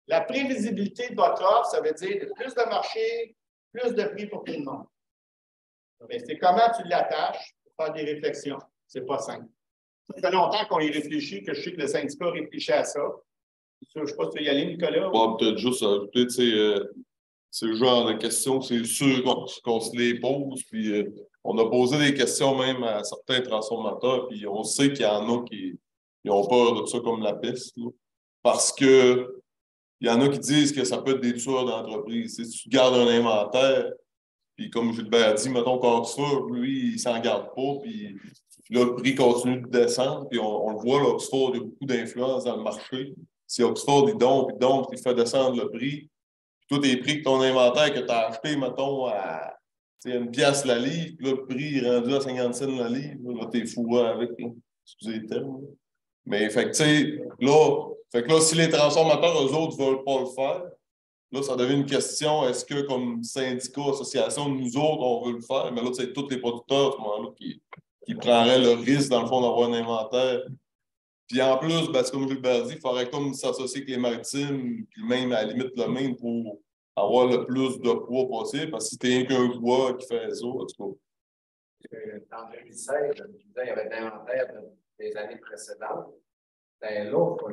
la prévisibilité de votre offre, ça veut dire plus de marché, plus de prix pour tout le monde. Mais c'est comment tu l'attaches pour faire des réflexions. C'est pas simple. Ça fait longtemps qu'on y réfléchit, que je sais que le syndicat réfléchit à ça. Je ne sais pas si tu veux y aller, Nicolas. Bon, peut-être juste ajouter, c'est le genre de questions, c'est sûr qu'on se les pose, puis on a posé des questions même à certains transformateurs, puis on sait qu'il y en a qui Ils ont peur de ça comme la peste, là. Parce que il y en a qui disent que ça peut être des tueurs d'entreprise. Si tu gardes un inventaire, puis comme Gilbert a dit, mettons qu'Oxford, lui, il s'en garde pas, puis là, le prix continue de descendre, puis on le voit, là, Oxford, il y a beaucoup d'influence dans le marché. Si Oxford, il dompe, il fait descendre le prix, puis toi, tes prix que ton inventaire que tu as acheté, mettons, à une pièce la livre, puis là, le prix est rendu à 50 cents la livre, là, t'es fou avec, là. Excusez le terme. Là. Mais, fait que, tu sais, là, si les transformateurs, eux autres, ne veulent pas le faire, là, ça devient une question, est-ce que, comme syndicat, association, nous autres, on veut le faire? Mais là, tu sais, tous les producteurs, à ce moment-là, qui prendraient le risque, dans le fond, d'avoir un inventaire. Puis en plus, ben, c'est comme Gilbert dit, il faudrait comme s'associer avec les maritimes, puis même, à la limite, le même pour avoir le plus de poids possible. Parce que si t'es qu'un poids qui fait ça, en tout cas. En 2016, je me disais, il y avait un inventaire des années précédentes. Ben, là, il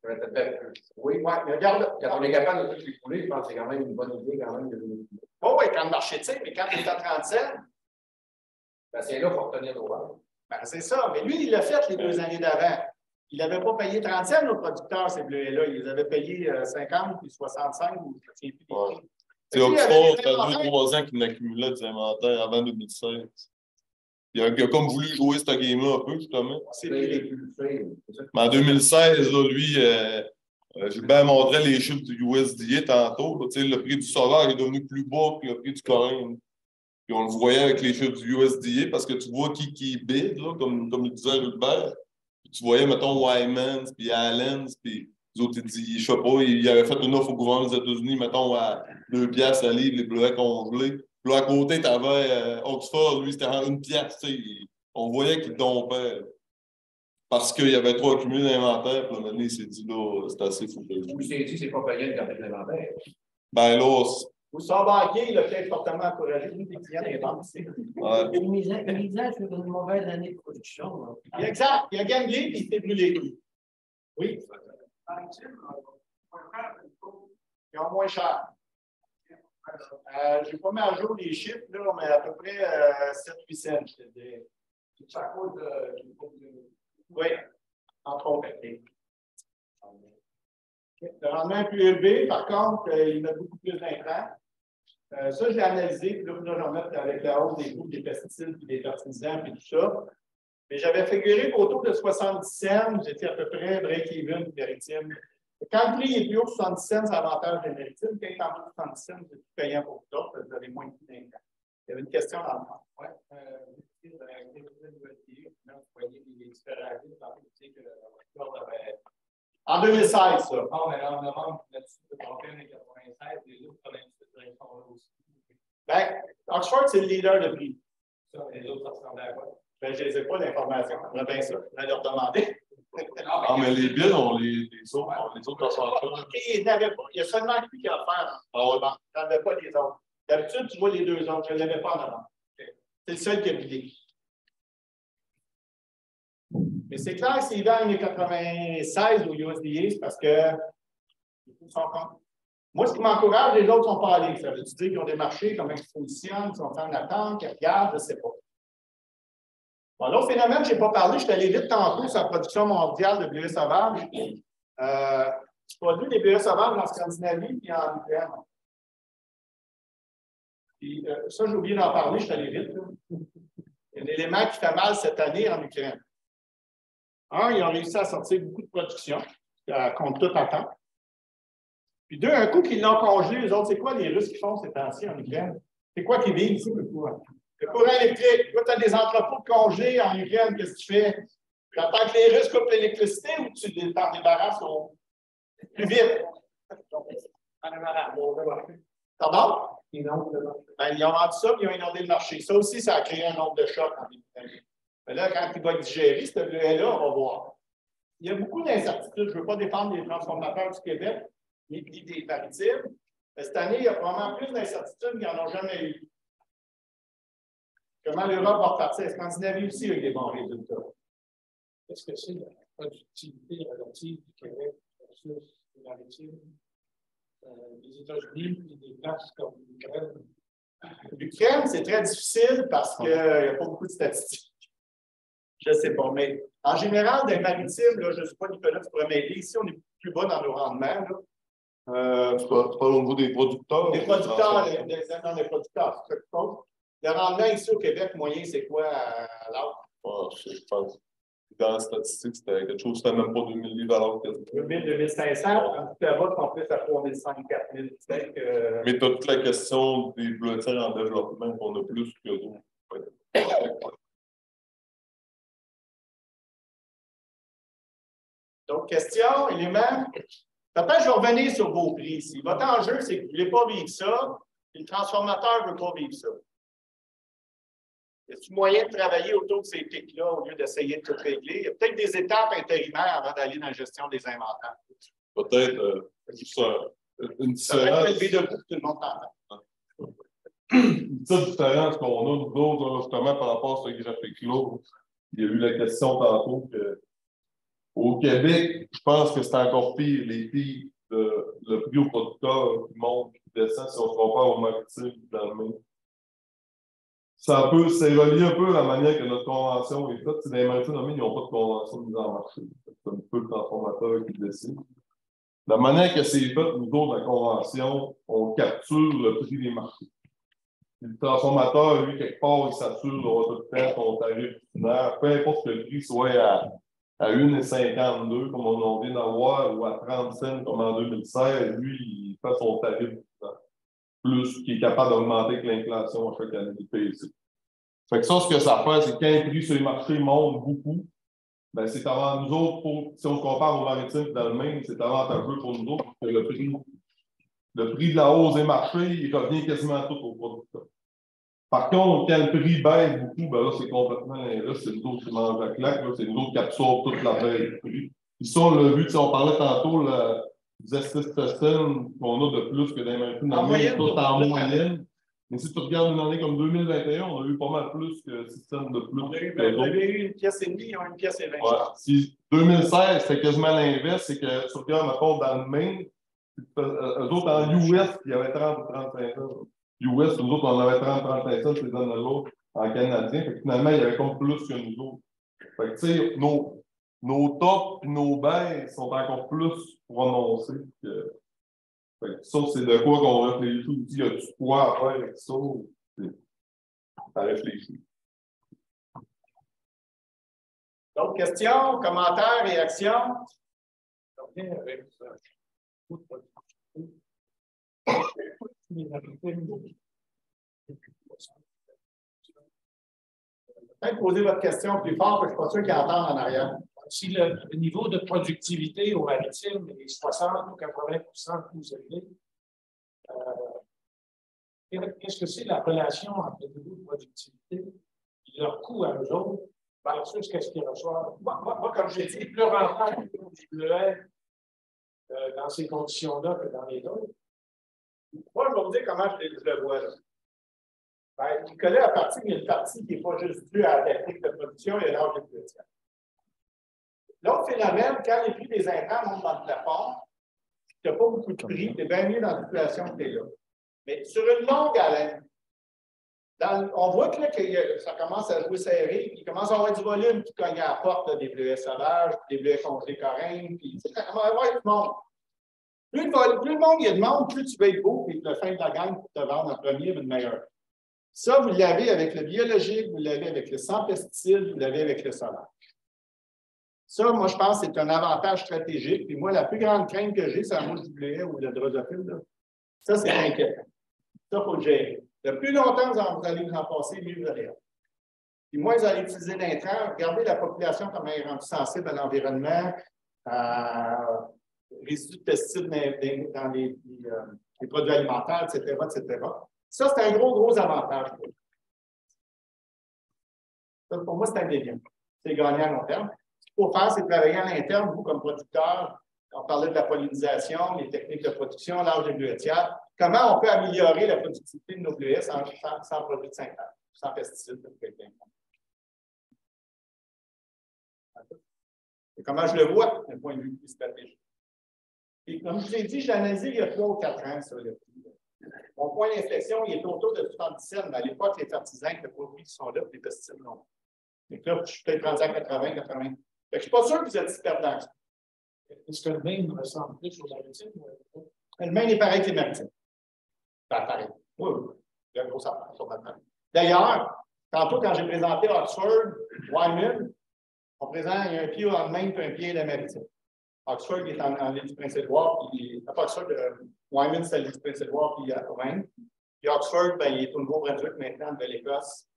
fallait peut-être plus. Oui, mais regarde, quand on est capable de tout écouler, je pense que c'est quand même une bonne idée quand même de nous. Oh, oui, quand le marché tire, mais quand il est à 30 cents, Ben, c'est là qu'il faut retenir nos ventes. ben, c'est ça. Mais lui, il l'a fait les 2 années d'avant. Il n'avait pas payé 30 cents, nos producteurs, ces bleuets-là. Ils avaient payé 50 puis 65, ou je ne sais plus. Ouais. C'est Oxford, ça fait 2-3 ans qu'il n'accumulait des inventaires avant 2016. Il a comme voulu jouer cette game-là un peu, justement. Mais en 2016, là, lui, Gilbert montrait les chiffres du USDA tantôt. Là, le prix du solaire est devenu plus bas que le prix du corin. Puis on le voyait avec les chiffres du USDA parce que tu vois qui bid, là, comme le disait Gilbert. Puis tu voyais, mettons, Wyman, puis Allen, puis les autres, je sais pas, il avait fait une offre au gouvernement des États-Unis, mettons, à 2 piastres la livre, les bleuets congelés. Puis là, à côté, tu avais Oxford, lui, c'était à 1 piastre. On voyait qu'il tombait parce qu'il y avait trop accumulé d'inventaire. Puis là, il s'est dit, là, c'est assez fou. Ou il s'est dit, c'est pas payé de garder l'inventaire. Ben là, Ou son banquier, il a peut-être fortement encouragé lui, des clients des banques. ouais. Une misère sur une mauvaise année de production. Exact. Il a gagné et il s'est brûlé. Oui. Ils ont moins cher. Je n'ai pas mis à jour les chiffres, là, mais à peu près 7-8 cents, je te dirais. Ça coûte Oui, entre autres. Le rendement est plus élevé, par contre, il met beaucoup plus d'intrants. Ça, je l'ai analysé, puis là, j'en mets avec la hausse des coûts des pesticides, puis des fertilisants, puis tout ça. Mais j'avais figuré qu'autour de 70 cents, j'étais à peu près break-even maritime. Quand le prix est plus haut de 70 cents, c'est avantage des maritimes. Quand il est en dessous de 70 cents, c'est plus payant pour vous autres, vous avez moins de coûts d'intrants. Il y avait une question dans le fond. Oui. Vous voyez les différents villes, En 2016, ça. Non, mais en novembre, là-dessus, de 96, les autres provinces sont là aussi. Bien, Oxford, c'est le leader de prix. Ça, les autres, ça ressemblait à quoi? Ben, je ne sais pas l'information. On bien ça. Je vais leur demander. Ah, mais les billes, les autres transformateurs. Il n'avait pas. Il y a seulement lui qui a offert. Il n'avait pas les autres. D'habitude, tu vois les 2 autres. Je ne l'avais pas en avant. C'est le seul qui a bidé. Mais c'est clair que s'il vend les 96 au USDA, c'est parce que les coûts sont compte. Moi, ce qui m'encourage, les autres ne sont pas allés. Ça veut dire qu'ils ont des marchés, comment ils se positionnent, ils sont en attente, qu'ils regardent, je ne sais pas. Bon, l'autre phénomène, je n'ai pas parlé, je suis allé vite tantôt sur la production mondiale de bleuets sauvages. Je produis des bleuets sauvages en Scandinavie et en Ukraine. Puis, ça, j'ai oublié d'en parler, je suis allé vite. Là. Il y a un élément qui fait mal cette année en Ukraine. Ils ont réussi à sortir beaucoup de production, contre toute attente. Puis deux, un coup qu'ils l'ont congelé, les autres, c'est quoi les Russes qui font ces temps-ci en Ukraine? C'est quoi qui vivent ici, le courant? Le courant électrique. Toi, tu as des entrepôts de congelés en Ukraine, qu'est-ce que tu fais? Tu attends que les Russes coupent l'électricité ou tu t'en débarrasses plus vite? Pardon? Ils ont vendu ça, puis ils ont inondé le marché. Ça aussi, ça a créé un nombre de chocs en Italie. Mais là, quand il va être digéré, ce bleuet-là, on va voir. Il y a beaucoup d'incertitudes. Je ne veux pas défendre les transformateurs du Québec, ni des maritimes. Mais cette année, il y a probablement plus d'incertitudes qu'il n'y en a jamais eu. Comment l'Europe va repartir? La Scandinavie aussi a eu des bons résultats. Qu'est-ce que c'est la productivité relative du Québec versus les maritimes? Les États-Unis et des places comme l'Ukraine. L'Ukraine, c'est très difficile parce qu'il n'y a pas beaucoup de statistiques. Je ne sais pas, mais en général, dans les maritimes, là, je ne sais pas, Nicolas, tu pourrais m'aider. Ici, on est plus bas dans nos rendements. Là. C'est pas au niveau des producteurs. Les producteurs, les producteurs, c'est quelque chose. Le rendement ici au Québec moyen, c'est quoi à l'heure? Je pense. Dans la statistique, c'était quelque chose, c'était même pas 2000 livres à l'heure. 2000, 2500, en tout cas, on plus à 3500, 4000. Mais tu as toute la question des bleutières en développement qu'on a plus que d'autres. Donc, question, élément. Peut-être que je vais revenir sur vos prix ici. Votre enjeu, c'est que vous ne voulez pas vivre ça, et le transformateur ne veut pas vivre ça. Y a-t-il moyen de travailler autour de ces pics-là au lieu d'essayer de tout régler? Il y a peut-être des étapes intérimaires avant d'aller dans la gestion des inventaires. Peut-être une Ça va être différence. élevé de tout le monde t'entend. Une petite différence qu'on a, nous autres, justement, par rapport à ce graphique-là. Il y a eu la question tantôt que au Québec, je pense que c'est encore pire, les prix, le prix au producteur qui monte, qui descend si on se compare au maritime dans le Maine. Ça peut, c'est relié un peu à la manière que notre convention est faite. Dans les maritimes, ils n'ont pas de convention de mise en marché. C'est un peu le transformateur qui décide. La manière que c'est fait, nous autres, la convention, on capture le prix des marchés. Le transformateur, lui, quelque part, il s'assure d'avoir tout le temps son tarif primaire, peu importe que le prix soit à 1,52, comme on vient d'avoir, ou à 30 cents, comme en 2016, lui, il fait son tarif plus, qui est capable d'augmenter avec l'inflation à chaque année du PIC. Fait que ça, ce que ça fait, c'est que quand les prix sur les marchés montent beaucoup, ben c'est avant nous autres, si on se compare aux maritimes dans le Maine, c'est avantageux pour nous autres, parce que le prix de la hausse des marchés, il revient quasiment tout aux producteurs. Par contre, quand le prix baisse beaucoup, ben là, c'est complètement l'inverse. C'est nous autres qui mangent la claque, c'est nous autres qui absorbent toute la baisse de prix. Puis ça, on l'a vu, on parlait tantôt, les esthéticiennes qu'on a de plus que dans les maritimes, en moyenne. Mais si tu regardes une année comme 2021, on a eu pas mal plus que système de plus. On avait eu une pièce et demie, ils ont une pièce et 20. Ouais. Si 2016, c'était quasiment l'inverse, c'est que tu regardes, mettons, dans le Maine, eux autres, en US, il y avait 30 ou 35 ans. US, nous autres, on avait 30-35 cents, ces années-là, en canadien. Fait que finalement, il y avait comme plus que nous autres. Fait que, tu sais, nos tops et nos baisses sont encore plus prononcés. Fait que ça, c'est de quoi qu'on réfléchit aussi. Il y a du quoi à faire avec ça. À réfléchir. D'autres questions, commentaires, réactions? Peut-être poser votre question plus fort, parce que je ne suis pas sûr qu'ils entendent en arrière. Si le niveau de productivité au maritime est 60 ou 80% plus élevé, qu'est-ce que c'est la relation entre le niveau de productivité et leur coût à eux autres versus ce qu'ils reçoivent? Moi, comme j'ai dit, plus rentable du bleuet dans ces conditions-là que dans les autres. Moi, je vais vous dire comment je le vois. Là. Ben, Nicolas, il y a une partie qui n'est pas juste due à la technique de production, il y a l'âge de production. L'autre phénomène, quand les prix des intrants montent dans le plafond, tu n'as pas beaucoup de prix, tu es bien mieux dans la situation que tu es là. Mais sur une longue haleine, on voit que, là, que ça commence à jouer serré, puis il commence à avoir du volume qui cogne à la porte là, des bleuets sauvages, des bleuets congelés coréens, puis ça commence à avoir du monde. Plus le monde il y a de monde, plus tu vas être beau, puis le fin de la gang pour te vendre en premier, mais le meilleur. Ça, vous l'avez avec le biologique, vous l'avez avec le sans pesticides, vous l'avez avec le sauvage. Ça, moi, je pense que c'est un avantage stratégique. Puis moi, la plus grande crainte que j'ai, c'est la mouche du bleuet ou le drosophile. Là. Ça, c'est inquiétant. Ça, il faut le gérer. Le plus longtemps vous allez vous en passer, mieux vous allez être. Puis moins vous allez utiliser d'intrants. Regardez la population, comment elle est rendue sensible à l'environnement, résidus de pesticides dans les produits alimentaires, etc., etc. Ça, c'est un gros avantage. Ça, pour moi, c'est un déviant. C'est gagné à long terme. Ce qu'il faut faire, c'est travailler à l'interne, vous, comme producteur. On parlait de la pollinisation, les techniques de production, l'âge des bleuetières. Comment on peut améliorer la productivité de nos bleuets sans produits de synthèse, sans pesticides. Et comment je le vois d'un point de vue stratégique. Et comme je vous ai dit, j'ai analysé il y a 3 ou 4 ans sur le prix. Mon point d'inflexion, il est autour de 77, mais à l'époque, les fertilisants, les produits qui sont là, les pesticides non. Donc là, je suis peut-être rendu à 80, 80. Fait que je ne suis pas sûr que vous êtes si perdant que ça. Est-ce que le Maine ressemble plus aux maritimes? Le Maine est pareil que les maritimes. Pareil. Oui. Il y a une grosse affaire sur le Maine. D'ailleurs, tantôt, quand j'ai présenté Oxford, Wyman, on présente, il y a un pied en Maine et un pied à la maritime. Oxford est en l'île du Prince-Édouard, puis pas Oxford, Wyman, c'est l'île du Prince-Édouard, puis à Maine. Puis Oxford, ben, il est au Nouveau-Brunswick maintenant, de l'Écosse,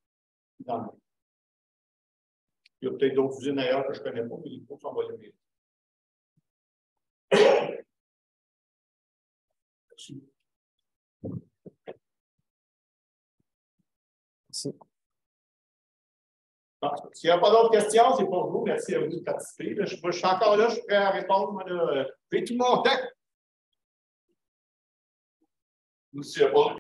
dans le Maine. Il y a peut-être d'autres usines ailleurs que je ne connais pas, mais il faut s'en va le mériter. Merci. S'il n'y a pas d'autres questions, c'est pour vous. Merci à vous de participer. Là, je suis encore là, je suis prêt à répondre. Moi, j'ai tout mon temps. S'il n'y a pas